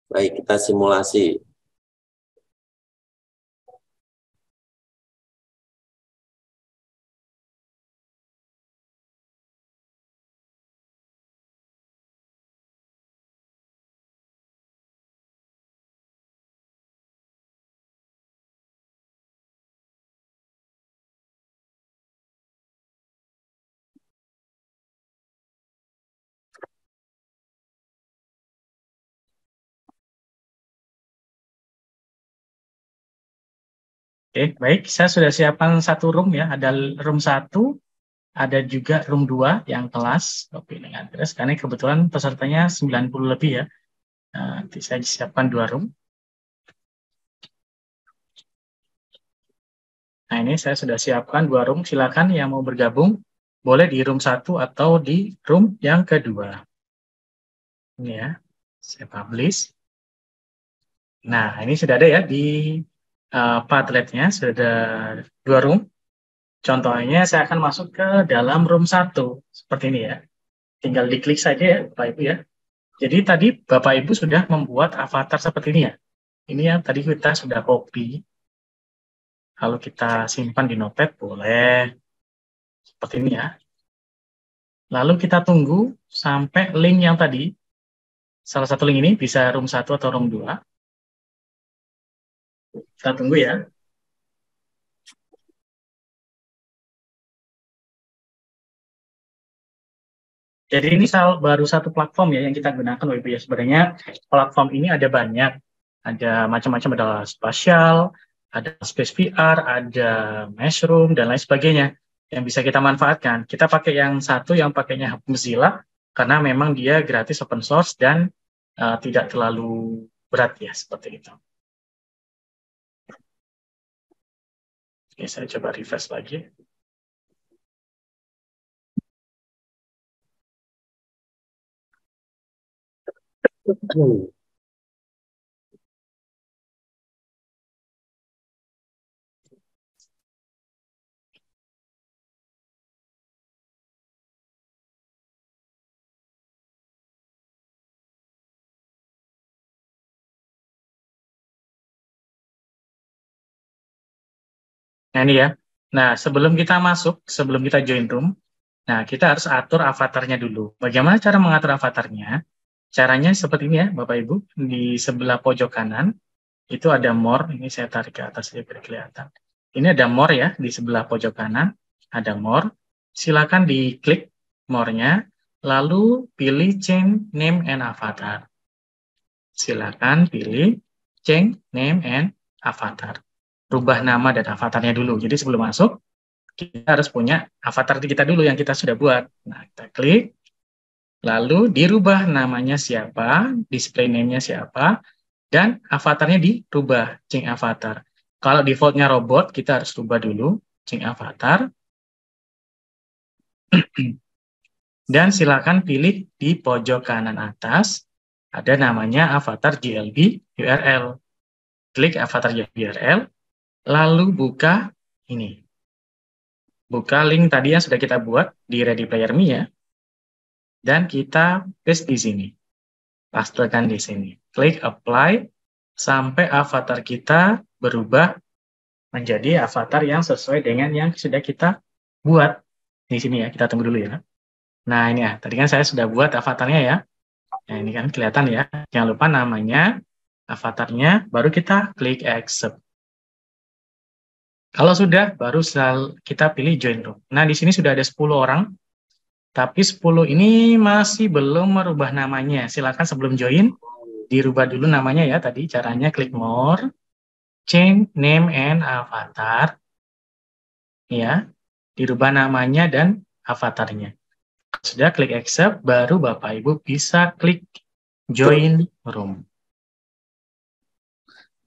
Baik, kita simulasi. Oke, baik. Saya sudah siapkan satu room ya. Ada room 1, ada juga room 2 yang kelas kopi dengan address. Karena kebetulan pesertanya 90 lebih ya. Nanti saya siapkan 2 room. Nah, ini saya sudah siapkan 2 room. Silakan yang mau bergabung, boleh di room 1 atau di room yang kedua. Ini ya, saya publish. Nah, ini sudah ada ya di Padletnya, sudah ada 2 room. Contohnya saya akan masuk ke dalam room 1, seperti ini ya. Tinggal diklik saja ya, Bapak Ibu ya. Jadi tadi Bapak Ibu sudah membuat avatar seperti ini ya. Ini yang tadi kita sudah copy. Kalau kita simpan di Notepad, boleh. Seperti ini ya. Lalu kita tunggu sampai link yang tadi. Salah satu link ini bisa room 1 atau room 2. Kita tunggu ya. Jadi ini baru satu platform ya yang kita gunakan WP ya. Sebenarnya platform ini ada banyak. Ada macam-macam, ada spasial, ada space VR, ada mushroom, dan lain sebagainya yang bisa kita manfaatkan. Kita pakai yang satu yang pakainya Mozilla karena memang dia gratis open source dan tidak terlalu berat ya, seperti itu. Oke, saya coba refresh lagi. Nah ini ya. Nah sebelum kita masuk, sebelum kita join room, nah kita harus atur avatarnya dulu. Bagaimana cara mengatur avatarnya? Caranya seperti ini ya Bapak Ibu. Di sebelah pojok kanan, itu ada more. Ini saya tarik ke atas biar kelihatan. Ini ada more ya, di sebelah pojok kanan. Ada more. Silakan diklik more-nya. Lalu pilih change name and avatar. Silakan pilih change name and avatar. Rubah nama dan avatarnya dulu. Jadi sebelum masuk, kita harus punya avatar kita dulu yang kita sudah buat. Nah, kita klik, lalu dirubah namanya siapa, display name-nya siapa, dan avatarnya dirubah, change avatar. Kalau defaultnya robot, kita harus rubah dulu, change avatar. Dan silakan pilih di pojok kanan atas, ada namanya avatar GLB URL. klik avatar URL, lalu buka ini. Buka link tadi yang sudah kita buat di Ready Player Me ya. Dan kita paste di sini. Pastekan di sini. Klik apply sampai avatar kita berubah menjadi avatar yang sesuai dengan yang sudah kita buat di sini ya. Kita tunggu dulu ya. Nah, ini ya. Tadi kan saya sudah buat avatarnya ya. Nah, ini kan kelihatan ya. Jangan lupa namanya, avatarnya, baru kita klik accept. Kalau sudah, baru kita pilih join room. Nah, di sini sudah ada 10 orang, tapi 10 ini masih belum merubah namanya. Silakan sebelum join, dirubah dulu namanya ya. Tadi caranya klik more, change name and avatar. Ya, dirubah namanya dan avatarnya. Sudah klik accept, baru Bapak Ibu bisa klik join room.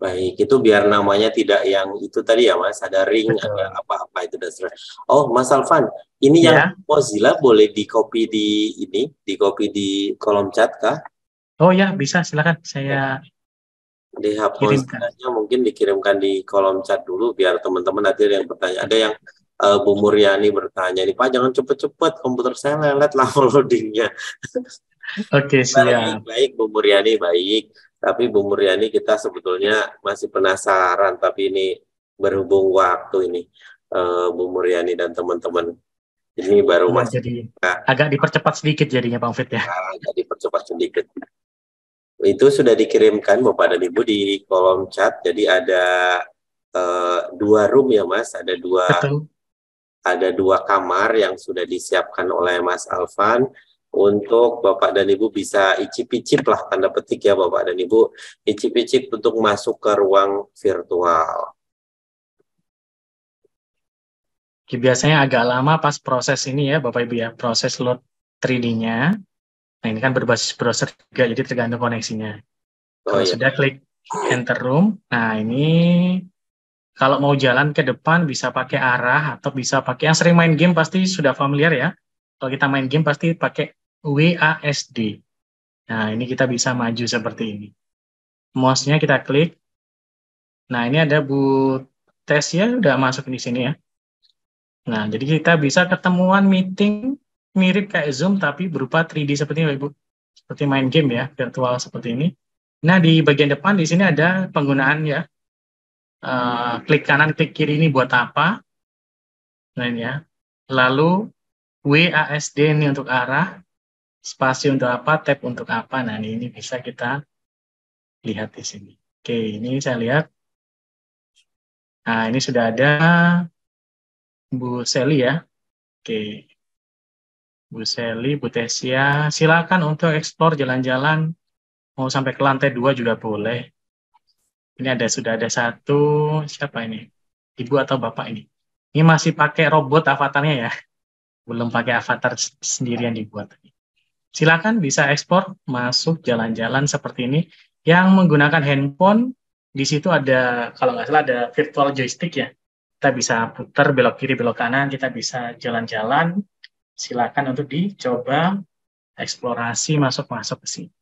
Baik, itu biar namanya tidak yang itu tadi ya Mas, ada ring, Betul. ada apa-apa itu dasar. Oh, Mas Alvan, ini Ya. yang Mozilla boleh di-copy di copy di kolom chat kah? Oh ya, bisa, silakan saya Dihapus kirimkan. mungkin dikirimkan di kolom chat dulu biar teman-teman nanti ada yang bertanya. Ada yang Bu Muryani bertanya, nih Pak jangan cepet-cepet, komputer saya lelet lama loadingnya. Oke, siap. Baik Bu Muryani, baik. Tapi Bu Muryani kita sebetulnya masih penasaran, tapi ini berhubung waktu ini Bu Muryani dan teman-teman ini baru Oh, masuk jadi agak dipercepat sedikit jadinya Bang Fit ya. jadi percepat sedikit. Itu sudah dikirimkan Bapak dan Ibu di kolom chat. Jadi ada 2 room ya Mas, Betul. ada 2 kamar yang sudah disiapkan oleh Mas Alvan untuk Bapak dan Ibu bisa icip-icip lah tanda petik ya Bapak dan Ibu, icip-icip untuk masuk ke ruang virtual. Biasanya agak lama pas proses ini ya Bapak Ibu ya, proses load 3D-nya. Nah, ini kan berbasis browser juga, jadi tergantung koneksinya. Oh Kalau ya. sudah klik enter room, nah ini kalau mau jalan ke depan bisa pakai arah atau bisa pakai yang sering main game pasti sudah familiar ya. Kalau kita main game pasti pakai WASD. Nah, ini kita bisa maju seperti ini. Mouse-nya kita klik. Nah, ini ada Bu Tes ya, udah masuk di sini ya. Nah, jadi kita bisa ketemuan meeting mirip kayak Zoom tapi berupa 3D seperti ini, Ibu. Seperti main game ya, virtual seperti ini. Nah, di bagian depan di sini ada penggunaan ya. Klik kanan, klik kiri ini buat apa? Nah, ini ya. Lalu WASD ini untuk arah, spasi untuk apa, tab untuk apa. Nah, ini bisa kita lihat di sini. Oke, ini saya lihat. Nah, ini sudah ada Bu Seli ya. Oke, Bu Seli, Bu Tesia, silakan untuk eksplor jalan-jalan, mau sampai ke lantai 2 juga boleh. Ini sudah ada satu, siapa ini? Ibu atau Bapak ini? Ini masih pakai robot avatarnya ya, belum pakai avatar sendiri yang dibuat. Silakan bisa ekspor, masuk jalan-jalan seperti ini, yang menggunakan handphone, di situ ada, kalau nggak salah ada virtual joystick ya, kita bisa putar belok kiri, belok kanan, kita bisa jalan-jalan, silakan untuk dicoba eksplorasi masuk-masuk ke sini.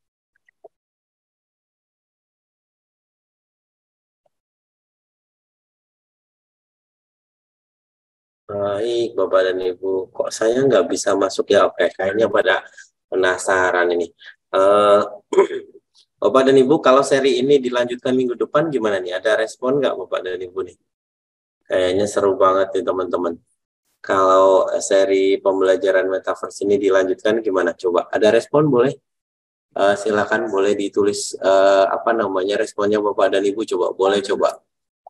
Baik Bapak dan Ibu, kok saya nggak bisa masuk ya? Oke, kayaknya pada penasaran ini. Bapak dan Ibu, kalau seri ini dilanjutkan minggu depan gimana nih? Ada respon nggak Bapak dan Ibu nih? Kayaknya seru banget nih teman-teman. Kalau seri pembelajaran metaverse ini dilanjutkan gimana? Coba ada respon boleh? Silakan boleh ditulis apa namanya responnya Bapak dan Ibu, coba boleh coba.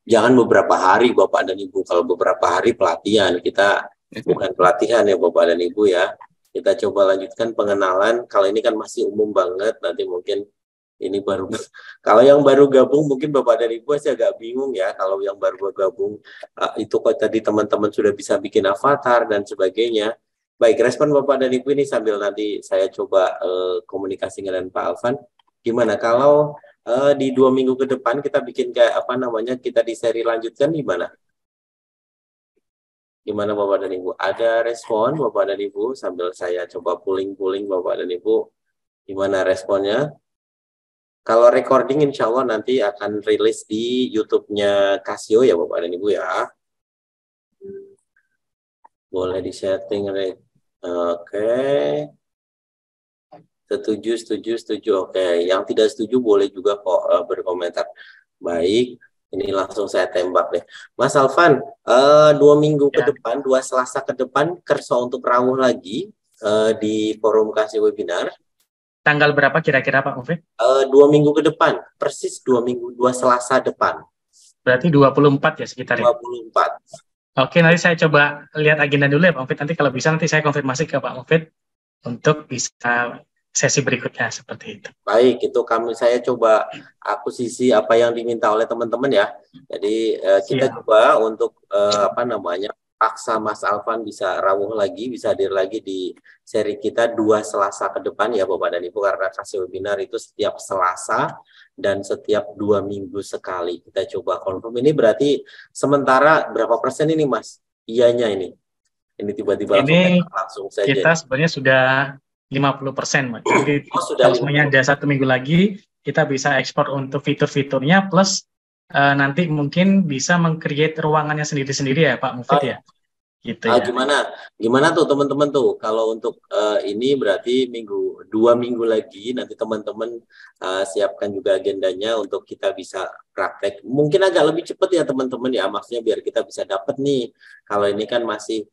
Jangan beberapa hari Bapak dan Ibu. Kalau beberapa hari pelatihan, kita bukan pelatihan ya Bapak dan Ibu ya. Kita coba lanjutkan pengenalan. Kalau ini kan masih umum banget, nanti mungkin ini baru. Kalau yang baru gabung mungkin Bapak dan Ibu masih agak bingung ya. Kalau yang baru gabung itu kok tadi teman-teman sudah bisa bikin avatar dan sebagainya. Baik, respon Bapak dan Ibu ini sambil nanti saya coba komunikasi dengan Pak Alvan. Gimana kalau di 2 minggu ke depan kita bikin kayak apa namanya, kita di seri lanjutkan gimana? Gimana Bapak dan Ibu? Ada respon Bapak dan Ibu sambil saya coba puling-puling Bapak dan Ibu. Gimana responnya? Kalau recording insya Allah nanti akan rilis di YouTube-nya Casio ya Bapak dan Ibu ya. Boleh di-setting. Oke. Setuju. Oke. Yang tidak setuju boleh juga kok berkomentar. Baik. Ini langsung saya tembak deh. Mas Alvan, 2 minggu ke depan, 2 Selasa ke depan, kerso untuk rawuh lagi di forum Casio webinar. Tanggal berapa kira-kira Pak Mufid? 2 minggu ke depan, persis 2 minggu, 2 Selasa depan. Berarti 24 ya sekitar ya? 24. Oke, nanti saya coba lihat agenda dulu ya Pak Mufid. Nanti kalau bisa nanti saya konfirmasi ke Pak Mufid untuk bisa sesi berikutnya seperti itu. Baik, itu saya coba akuisisi apa yang diminta oleh teman-teman ya. Jadi kita coba untuk paksa Mas Alvan bisa rawuh lagi, bisa hadir lagi di seri kita 2 Selasa ke depan ya Bapak dan Ibu, karena Casio webinar itu setiap Selasa dan setiap 2 minggu sekali. Kita coba confirm. Ini berarti sementara berapa persen ini Mas? Iyanya ini. Ini tiba-tiba langsung saja. Kita sebenarnya sudah 50%, Mas. Jadi kalau semuanya ada 1 minggu lagi, kita bisa ekspor untuk fitur-fiturnya, plus nanti mungkin bisa meng-create ruangannya sendiri-sendiri ya Pak Mufid ya? Gitu ya. Gimana tuh teman-teman tuh? Kalau untuk ini berarti 2 minggu lagi, nanti teman-teman siapkan juga agendanya untuk kita bisa praktek. Mungkin agak lebih cepat ya teman-teman ya, maksudnya biar kita bisa dapat nih. Kalau ini kan masih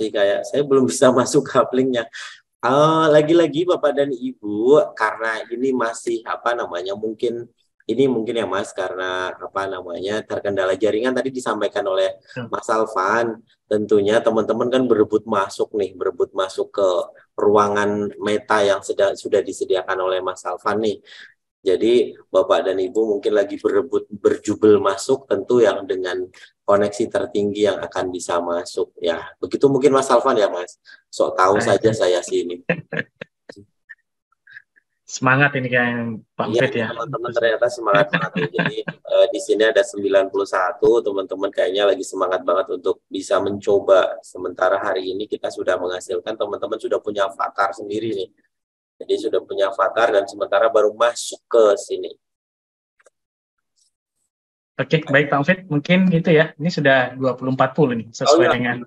kayak saya belum bisa masuk couplingnya. Lagi-lagi Bapak dan Ibu, karena ini masih mungkin ya Mas, karena terkendala jaringan tadi disampaikan oleh Mas Alvan. Tentunya teman-teman kan berebut masuk ke ruangan meta yang sudah disediakan oleh Mas Alvan nih. Jadi Bapak dan Ibu mungkin lagi berjubel masuk, tentu yang dengan koneksi tertinggi yang akan bisa masuk ya. Begitu mungkin Mas Alvan ya Mas. Sok tahu saja saya sih ini. Semangat ini kan Pak Mufid ya. Teman-teman ternyata semangat banget. Jadi di sini ada 91, teman-teman kayaknya lagi semangat banget untuk bisa mencoba. Sementara hari ini kita sudah menghasilkan, teman-teman sudah punya avatar sendiri nih. Jadi sudah punya avatar dan sementara baru masuk ke sini. Oke, baik Pak Mufid. Mungkin itu ya. Ini sudah 20.40 nih, sesuai dengan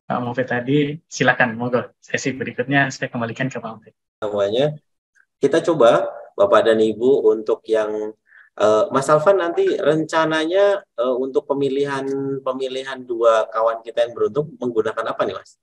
Pak Mufid tadi. Silakan, monggo. Sesi berikutnya saya kembalikan ke Pak Mufid. Kita coba Bapak dan Ibu untuk yang Mas Alvan nanti rencananya untuk pemilihan 2 kawan kita yang beruntung menggunakan apa nih Mas?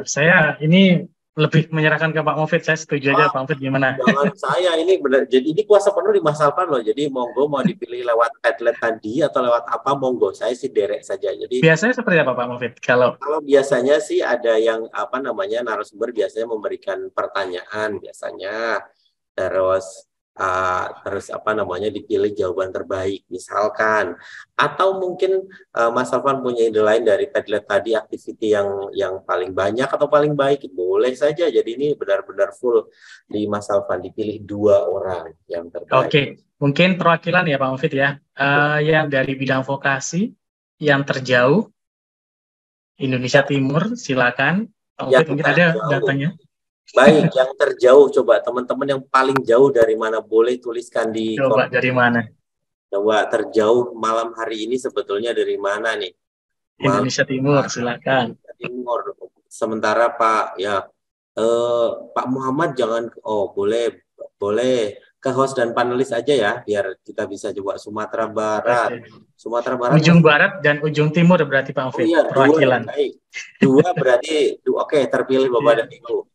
Saya ini lebih menyerahkan ke Pak Mufid. Saya setuju aja Pak Mufid, gimana? Jangan saya ini benar. Jadi ini kuasa penuh di Mas Alvan loh. Jadi monggo mau dipilih lewat Padlet tadi atau lewat apa monggo. Saya sih derek saja. Jadi biasanya seperti apa Pak Mufid? Kalau biasanya sih ada yang narasumber biasanya memberikan pertanyaan biasanya. Terus dipilih jawaban terbaik misalkan, atau mungkin Mas Alvan punya ide lain dari Padlet tadi, activity yang paling banyak atau paling baik, boleh saja. Jadi ini benar-benar full di Mas Alvan, dipilih 2 orang yang terbaik. Oke, mungkin perwakilan ya Pak Mufid ya, yang dari bidang vokasi yang terjauh Indonesia Timur, silakan Pak Mufid, mungkin ada datanya. Baik, yang terjauh coba teman-teman yang paling jauh dari mana, boleh tuliskan di coba dari mana. Coba terjauh malam hari ini sebetulnya dari mana nih? Indonesia Timur, silakan. Timur. Sementara Pak Pak Muhammad jangan, boleh ke host dan panelis aja ya, biar kita bisa coba Sumatera Barat. Sumatera Barat. Ujung barat dan ujung timur berarti Pak Mufid. Perwakilan. 2 berarti oke, terpilih Bapak dan Ibu.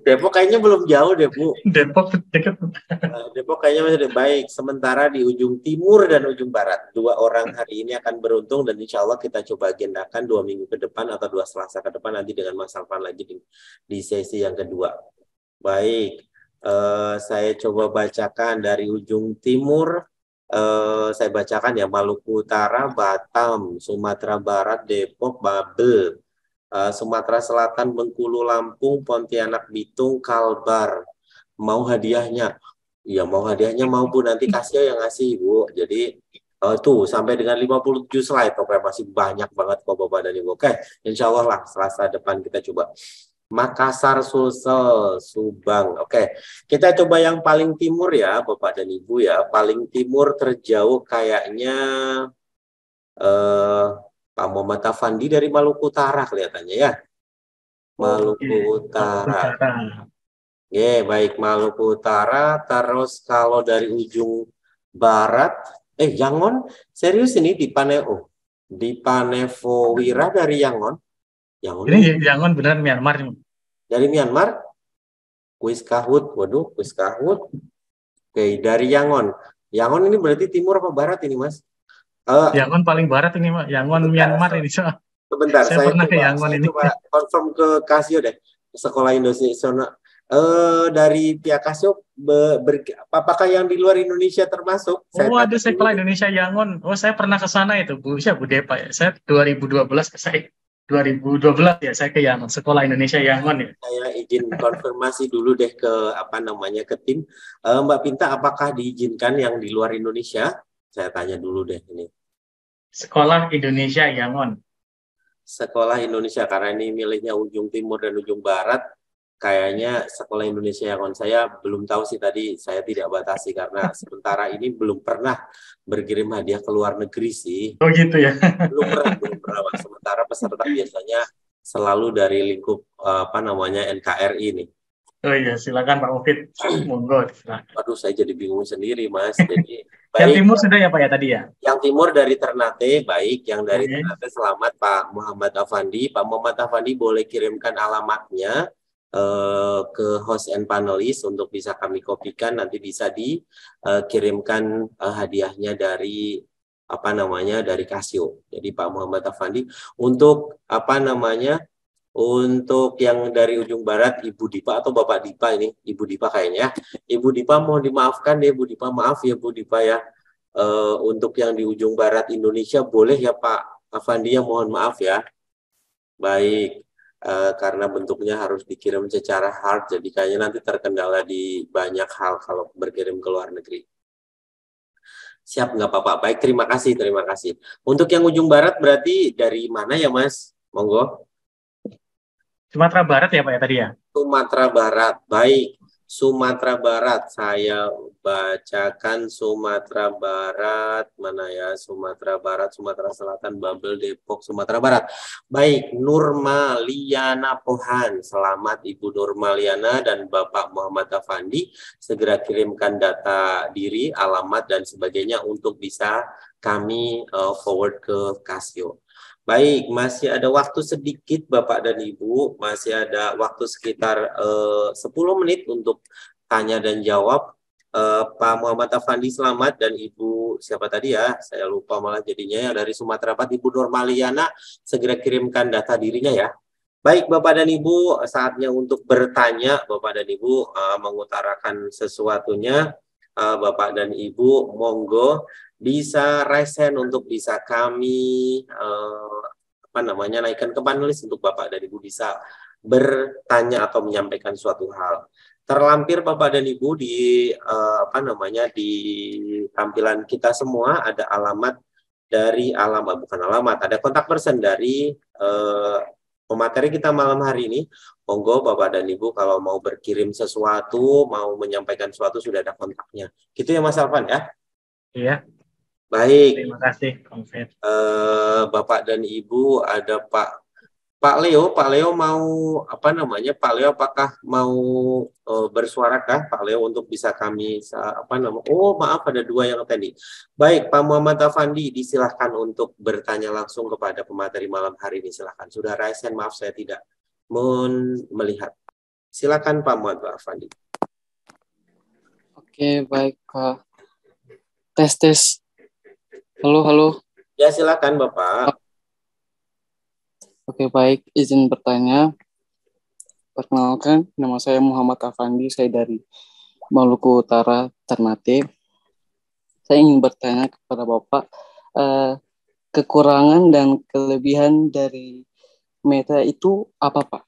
Depok kayaknya belum jauh deh Bu. Depok dekat. Depok kayaknya masih baik. Sementara di ujung timur dan ujung barat 2 orang hari ini akan beruntung, dan insya Allah kita coba agendakan 2 minggu ke depan atau 2 Selasa ke depan nanti dengan Mas Alvan lagi di sesi yang kedua. Baik, saya coba bacakan dari ujung timur. Saya bacakan ya: Maluku Utara, Batam, Sumatera Barat, Depok, Babel. Sumatera Selatan, Bengkulu, Lampung, Pontianak, Bitung, Kalbar. Mau hadiahnya? Ya mau hadiahnya mau Bu, nanti Casio yang ngasih Bu. Jadi tuh sampai dengan 57 slide, pokoknya masih banyak banget kok Bapak dan Ibu. Oke, insya Allah lah Selasa depan kita coba. Makassar, Sulsel, Subang. Oke, kita coba yang paling timur ya, Bapak dan Ibu ya. Paling timur terjauh kayaknya Pak Muhammad Afandi dari Maluku Utara kelihatannya ya. Oke, Maluku Maluku Utara. Utara. Baik Maluku Utara. Terus kalau dari ujung barat, Yangon, serius ini di Paneo, di Panevowira dari Yangon. Yangon ini Ini Yangon benar Myanmar. dari Myanmar. Kuis Kahut, waduh, Kuis Kahut. Oke, dari Yangon. Yangon ini berarti timur apa barat ini, Mas? Yangon paling barat ini, Pak. Yangon Sebentar, Myanmar ini. So. sebentar, Saya pernah ke Yangon saya ini. coba confirm ke Kasio deh. Sekolah Indonesia. Dari pihak Kasio, apakah yang di luar Indonesia termasuk? Saya Oh, ada tanya dulu sekolah deh. Indonesia Yangon. Oh, saya pernah ke sana itu, Bu. Siapa Bu Depa ya? Saya 2012 saya 2012 ya saya ke Yangon, Sekolah Indonesia Yangon ya. Saya izin konfirmasi dulu deh ke ke tim. Mbak Pinta, apakah diizinkan yang di luar Indonesia? Saya tanya dulu deh ini. Sekolah Indonesia Yangon. Sekolah Indonesia karena ini milihnya ujung timur dan ujung barat, kayaknya sekolah Indonesia yang saya belum tahu sih, tadi saya tidak batasi karena sementara ini belum pernah berkirim hadiah ke luar negeri sih. Oh gitu ya. Belum pernah Mas. Sementara peserta biasanya selalu dari lingkup NKRI nih. Oh iya, silakan Pak Mufid. Monggo, silakan. Waduh, saya jadi bingung sendiri Mas. Jadi Yang baik, timur sudah ya Pak ya tadi ya? yang timur dari Ternate, baik. Yang dari Oke. Ternate selamat Pak Muhammad Afandi. Pak Muhammad Afandi boleh kirimkan alamatnya ke host and panelis untuk bisa kami kopikan. Nanti bisa dikirimkan hadiahnya dari dari Casio. Jadi Pak Muhammad Afandi untuk untuk yang dari ujung barat, Ibu Dipa atau Bapak Dipa ini, Ibu Dipa kayaknya. Ibu Dipa mohon dimaafkan ya, Bu Dipa, maaf ya Bu Dipa ya. Untuk yang di ujung barat Indonesia boleh ya Pak Afandi ya, mohon maaf ya. Baik, karena bentuknya harus dikirim secara hard, jadi kayaknya nanti terkendala di banyak hal kalau berkirim ke luar negeri. Siap, nggak apa-apa. Baik, terima kasih, terima kasih. Untuk yang ujung barat berarti dari mana ya Mas? Monggo. Sumatera Barat ya Pak ya tadi ya? Sumatera Barat, baik. Sumatera Barat, saya bacakan Sumatera Barat, mana ya? Sumatera Barat, Sumatera Selatan, Babel, Depok, Sumatera Barat. Baik, Nurmaliana Pohan, selamat Ibu Nurmaliana dan Bapak Muhammad Afandi, segera kirimkan data diri, alamat, dan sebagainya untuk bisa kami forward ke Casio. Baik, masih ada waktu sedikit Bapak dan Ibu, masih ada waktu sekitar 10 menit untuk tanya dan jawab. Pak Muhammad Afandi selamat dan Ibu siapa tadi ya? Saya lupa malah jadinya yang dari Sumatera Barat, Ibu Nurmaliana, segera kirimkan data dirinya ya. Baik Bapak dan Ibu, saatnya untuk bertanya. Bapak dan Ibu mengutarakan sesuatunya. Bapak dan Ibu, monggo bisa raise hand untuk bisa kami naikkan ke panelis untuk Bapak dan Ibu bisa bertanya atau menyampaikan suatu hal. Terlampir Bapak dan Ibu di di tampilan kita semua ada alamat dari ada kontak person dari pemateri kita malam hari ini. Monggo Bapak dan Ibu kalau mau berkirim sesuatu, mau menyampaikan sesuatu sudah ada kontaknya. Gitu ya Mas Alvan ya? Iya. Baik. Terima kasih, Konfet. Bapak dan Ibu ada Pak Leo. Pak Leo mau Pak Leo apakah mau bersuara kah Pak Leo untuk bisa kami Oh maaf ada dua yang tadi. Baik Pak Muhammad Afandi disilahkan untuk bertanya langsung kepada pemateri malam hari ini, silahkan. Sudah raise hand, maaf saya tidak melihat. Silakan Pak Muhammad Afandi. Oke baik Pak. Tes. Halo. Ya silakan Bapak. Oke baik, izin bertanya. Perkenalkan, nama saya Muhammad Afandi, saya dari Maluku Utara, Ternate. Saya ingin bertanya kepada Bapak, kekurangan dan kelebihan dari Meta itu apa Pak?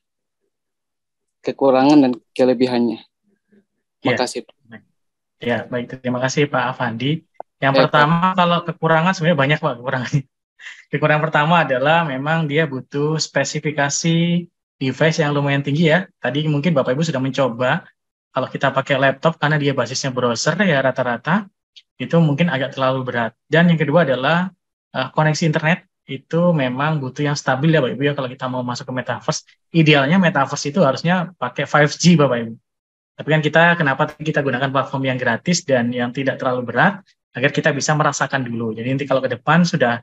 Kekurangan dan kelebihannya. Terima kasih. Ya, baik. Terima kasih Pak Afandi. Yang pertama, kalau kekurangan sebenarnya banyak Pak kekurangannya. Kekurangan pertama adalah memang dia butuh spesifikasi device yang lumayan tinggi ya. Tadi mungkin Bapak Ibu sudah mencoba, kalau kita pakai laptop karena dia basisnya browser ya rata-rata, itu mungkin agak terlalu berat. Dan yang kedua adalah koneksi internet, itu memang butuh yang stabil ya Bapak Ibu ya, kalau kita mau masuk ke Metaverse. Idealnya Metaverse itu harusnya pakai 5G Bapak Ibu. Tapi kan kenapa kita gunakan platform yang gratis dan yang tidak terlalu berat, agar kita bisa merasakan dulu. Jadi nanti kalau ke depan sudah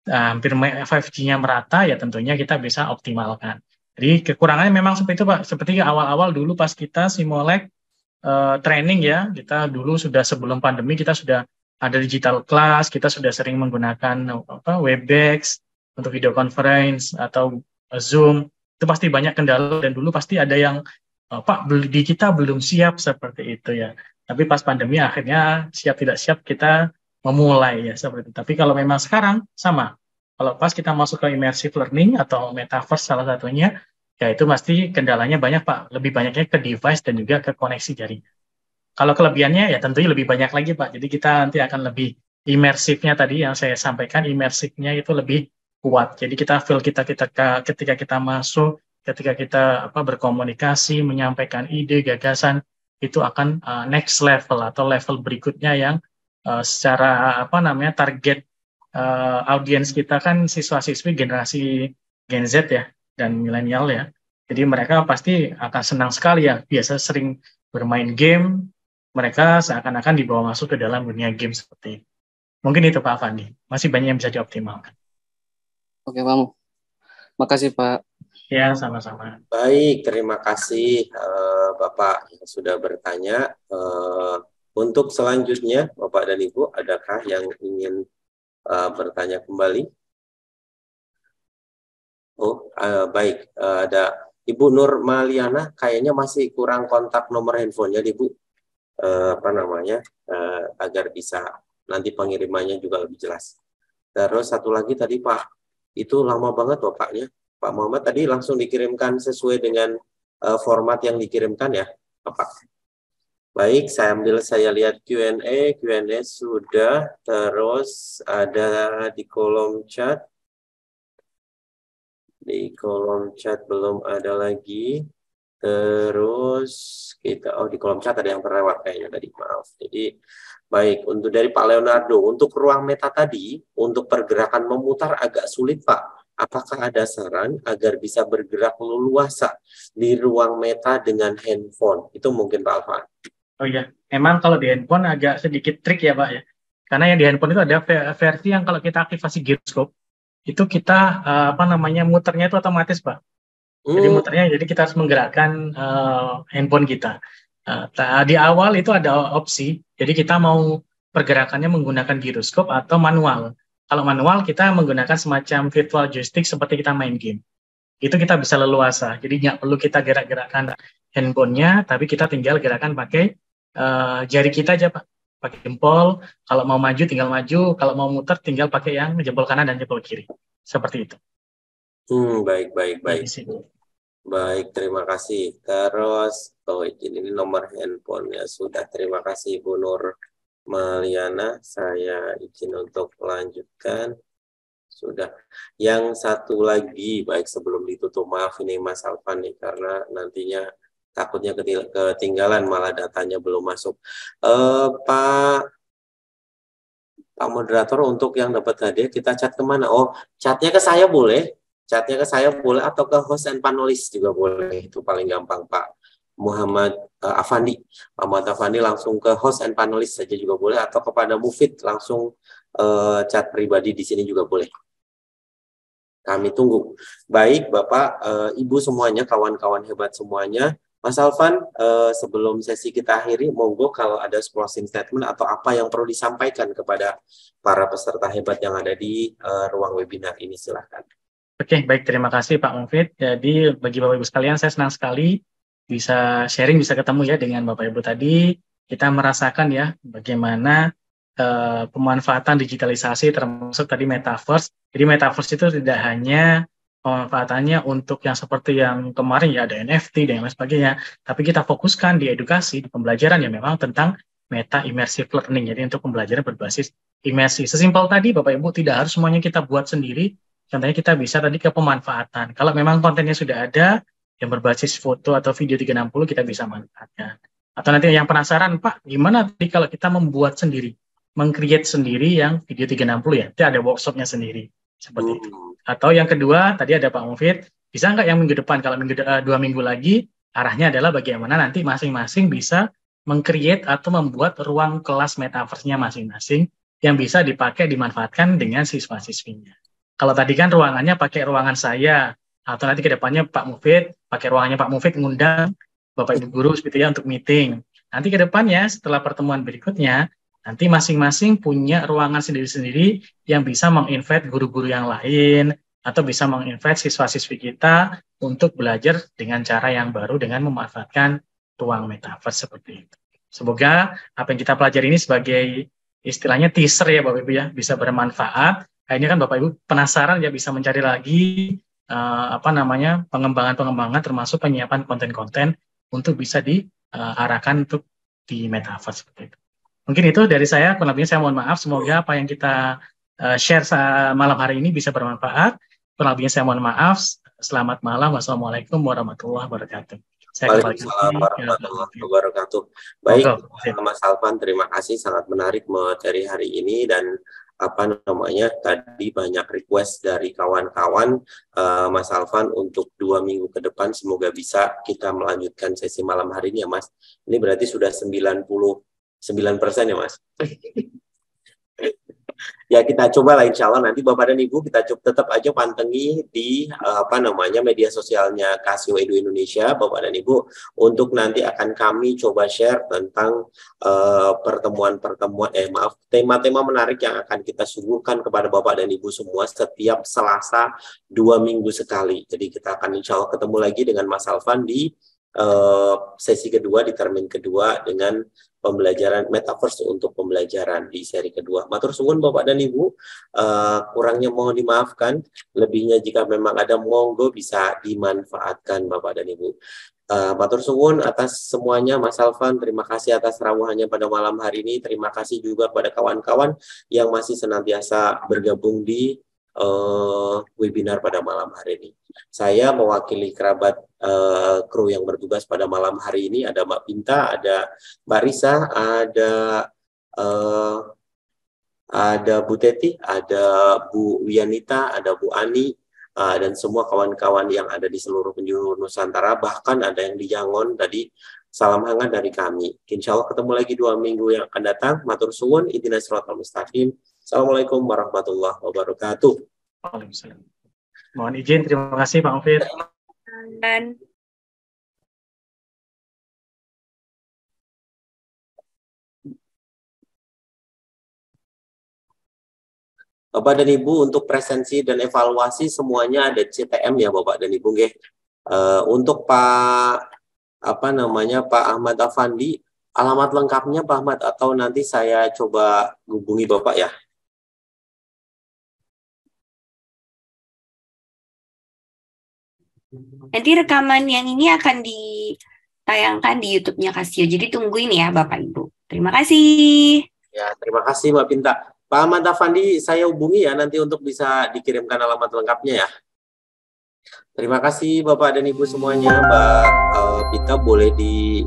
hampir 5G-nya merata, ya tentunya kita bisa optimalkan. Jadi kekurangannya memang seperti itu Pak, seperti awal-awal dulu pas kita Simolek training ya, kita dulu sudah sebelum pandemi kita sudah ada digital class, kita sudah sering menggunakan Webex untuk video conference atau Zoom, itu pasti banyak kendala dan dulu pasti ada yang Pak di kita belum siap seperti itu ya. Tapi pas pandemi akhirnya siap tidak siap kita memulai ya seperti itu. Tapi kalau memang sekarang sama, kalau pas kita masuk ke immersive learning atau metaverse salah satunya, ya itu pasti kendalanya banyak Pak. Lebih banyaknya ke device dan juga ke koneksi jaringan. Kalau kelebihannya ya tentunya lebih banyak lagi Pak. Jadi kita nanti akan lebih imersifnya tadi yang saya sampaikan, imersifnya itu lebih kuat. Jadi kita feel ketika kita masuk, ketika kita berkomunikasi, menyampaikan ide, gagasan, itu akan next level atau level berikutnya yang secara target audiens kita kan siswa-siswi generasi Gen Z ya dan milenial ya. Jadi mereka pasti akan senang sekali ya. Biasa sering bermain game, mereka seakan-akan dibawa masuk ke dalam dunia game seperti itu. Mungkin itu Pak Afandi. Masih banyak yang bisa dioptimalkan. Oke Pak. Makasih Pak. Ya, sama-sama. Baik, terima kasih Bapak yang sudah bertanya. Untuk selanjutnya, Bapak dan Ibu, adakah yang ingin bertanya kembali? Oh, baik. Ada Ibu Nur Maliana, kayaknya masih kurang kontak nomor handphonenya, Ibu. Agar bisa nanti pengirimannya juga lebih jelas. Terus satu lagi tadi Pak, itu lama banget Bapaknya. Pak Muhammad tadi langsung dikirimkan sesuai dengan format yang dikirimkan ya, Bapak. Baik, saya lihat Q&A sudah, terus ada di kolom chat. Di kolom chat belum ada lagi. Terus kita, di kolom chat ada yang terlewat kayaknya tadi, maaf. Jadi baik, untuk dari Pak Leonardo, untuk ruang meta tadi, untuk pergerakan memutar agak sulit Pak. Apakah ada saran agar bisa bergerak leluasa di ruang meta dengan handphone? Itu mungkin Pak Alvan. Oh iya, memang kalau di handphone agak sedikit trik ya Pak ya. Karena yang di handphone itu ada versi yang kalau kita aktifasi gyroscope, itu kita muternya itu otomatis Pak. Jadi muternya, jadi kita harus menggerakkan handphone kita. Di awal itu ada opsi, jadi kita mau pergerakannya menggunakan gyroscope atau manual. Kalau manual kita menggunakan semacam virtual joystick seperti kita main game. Itu kita bisa leluasa, jadi nggak perlu kita gerak-gerakkan handphonenya, tapi kita tinggal gerakan pakai jari kita aja Pak. Pakai jempol, kalau mau maju tinggal maju, kalau mau muter tinggal pakai yang jempol kanan dan jempol kiri. Seperti itu. Baik. Baik, terima kasih. Terus, ini nomor handphonenya sudah. Terima kasih Bu Nur Maliana. Saya izin untuk melanjutkan. Sudah. Yang satu lagi, baik sebelum ditutup, maaf ini Mas Alvan nih, karena nantinya takutnya ketinggalan, malah datanya belum masuk. Pak moderator, untuk yang dapat hadiah, kita chat kemana? Oh, chatnya ke saya boleh? Chatnya ke saya boleh atau ke host and panelis juga boleh. Itu paling gampang Pak Muhammad Afandi. Pak Muhammad Afandi langsung ke host and panelis saja juga boleh, atau kepada Mufid langsung chat pribadi di sini juga boleh. Kami tunggu. Baik Bapak, Ibu semuanya, kawan-kawan hebat semuanya. Mas Alvan, sebelum sesi kita akhiri, monggo kalau ada closing statement atau apa yang perlu disampaikan kepada para peserta hebat yang ada di ruang webinar ini, silahkan. Oke, baik, terima kasih Pak Mufid. Jadi bagi Bapak Ibu sekalian, saya senang sekali bisa sharing, bisa ketemu ya dengan Bapak Ibu tadi. Kita merasakan ya bagaimana pemanfaatan digitalisasi termasuk tadi metaverse. Jadi metaverse itu tidak hanya pemanfaatannya untuk yang seperti yang kemarin ya ada NFT dan lain sebagainya, tapi kita fokuskan di edukasi, di pembelajaran ya memang tentang meta immersive learning. Jadi untuk pembelajaran berbasis imersi. Sesimpel tadi Bapak Ibu, tidak harus semuanya kita buat sendiri. Contohnya kita bisa tadi ke pemanfaatan. Kalau memang kontennya sudah ada, yang berbasis foto atau video 360 kita bisa manfaatkan. Atau nanti yang penasaran, Pak, gimana tadi kalau kita membuat sendiri, meng-create sendiri yang video 360 ya, itu ada workshopnya sendiri, seperti itu. Atau yang kedua, tadi ada Pak Mufid, bisa nggak yang minggu depan, kalau 2 minggu lagi, arahnya adalah bagaimana nanti masing-masing bisa meng-create atau membuat ruang kelas metaverse-nya masing-masing yang bisa dipakai, dimanfaatkan dengan siswa-siswinya. Kalau tadi kan ruangannya pakai ruangan saya, atau nanti ke depannya Pak Mufid, pakai ruangannya Pak Mufid ngundang Bapak Ibu Guru seperti ya untuk meeting. Nanti ke depannya setelah pertemuan berikutnya, nanti masing-masing punya ruangan sendiri-sendiri yang bisa menginvite guru-guru yang lain, atau bisa menginvite siswa-siswi kita untuk belajar dengan cara yang baru dengan memanfaatkan ruang metaverse seperti itu. Semoga apa yang kita pelajari ini sebagai istilahnya teaser ya Bapak Ibu ya, bisa bermanfaat. Akhirnya kan Bapak Ibu penasaran ya bisa mencari lagi pengembangan-pengembangan termasuk penyiapan konten-konten untuk bisa diarahkan untuk di metaverse seperti itu. Mungkin itu dari saya, kurang lebihnya saya mohon maaf, semoga apa yang kita share malam hari ini bisa bermanfaat. Kurang lebihnya saya mohon maaf. Selamat malam. Wassalamualaikum warahmatullahi wabarakatuh. Waalaikumsalam warahmatullahi wabarakatuh. Baik, Mas Alvan, terima kasih, sangat menarik materi hari ini, dan tadi banyak request dari kawan-kawan Mas Alvan untuk 2 minggu ke depan, semoga bisa kita melanjutkan sesi malam hari ini ya Mas. Ini berarti sudah 99% ya Mas. Ya kita coba lah, insya Allah nanti Bapak dan Ibu kita tetap aja pantengi di media sosialnya Casio Edu Indonesia, Bapak dan Ibu, untuk nanti akan kami coba share tentang tema-tema menarik yang akan kita suguhkan kepada Bapak dan Ibu semua setiap Selasa 2 minggu sekali. Jadi kita akan insya Allah ketemu lagi dengan Mas Alvan di sesi kedua, di termin kedua, dengan pembelajaran metaverse untuk pembelajaran di seri kedua. Matur suwun Bapak dan Ibu, kurangnya mohon dimaafkan, lebihnya jika memang ada monggo bisa dimanfaatkan Bapak dan Ibu. Matur suwun atas semuanya Mas Alvan, terima kasih atas rawuhannya pada malam hari ini, terima kasih juga pada kawan-kawan yang masih senantiasa bergabung di webinar pada malam hari ini. Saya mewakili kerabat kru yang bertugas pada malam hari ini, ada Mbak Pinta, ada Mbak Risa, ada Bu Teti, ada Bu Wianita, ada Bu Ani, dan semua kawan-kawan yang ada di seluruh penjuru Nusantara, bahkan ada yang di Yangon tadi. Salam hangat dari kami. Insya Allah ketemu lagi 2 minggu yang akan datang. Matur suwun, ihdinas siratal mustaqim. Assalamualaikum warahmatullahi wabarakatuh. Waalaikumsalam. Mohon izin, terima kasih Pak Mufid. Dan Bapak dan Ibu, untuk presensi dan evaluasi semuanya ada CTM ya Bapak dan Ibu. Untuk Pak Ahmad Afandi, alamat lengkapnya Pak Ahmad, atau nanti saya coba hubungi Bapak ya? nanti rekaman yang ini akan ditayangkan di YouTube-nya Casio. Jadi tungguin ya Bapak Ibu. Terima kasih. Ya, terima kasih Mbak Pinta. Pak Ahmad Afandi, saya hubungi ya nanti untuk bisa dikirimkan alamat lengkapnya ya. Terima kasih Bapak dan Ibu semuanya. Mbak Pinta boleh di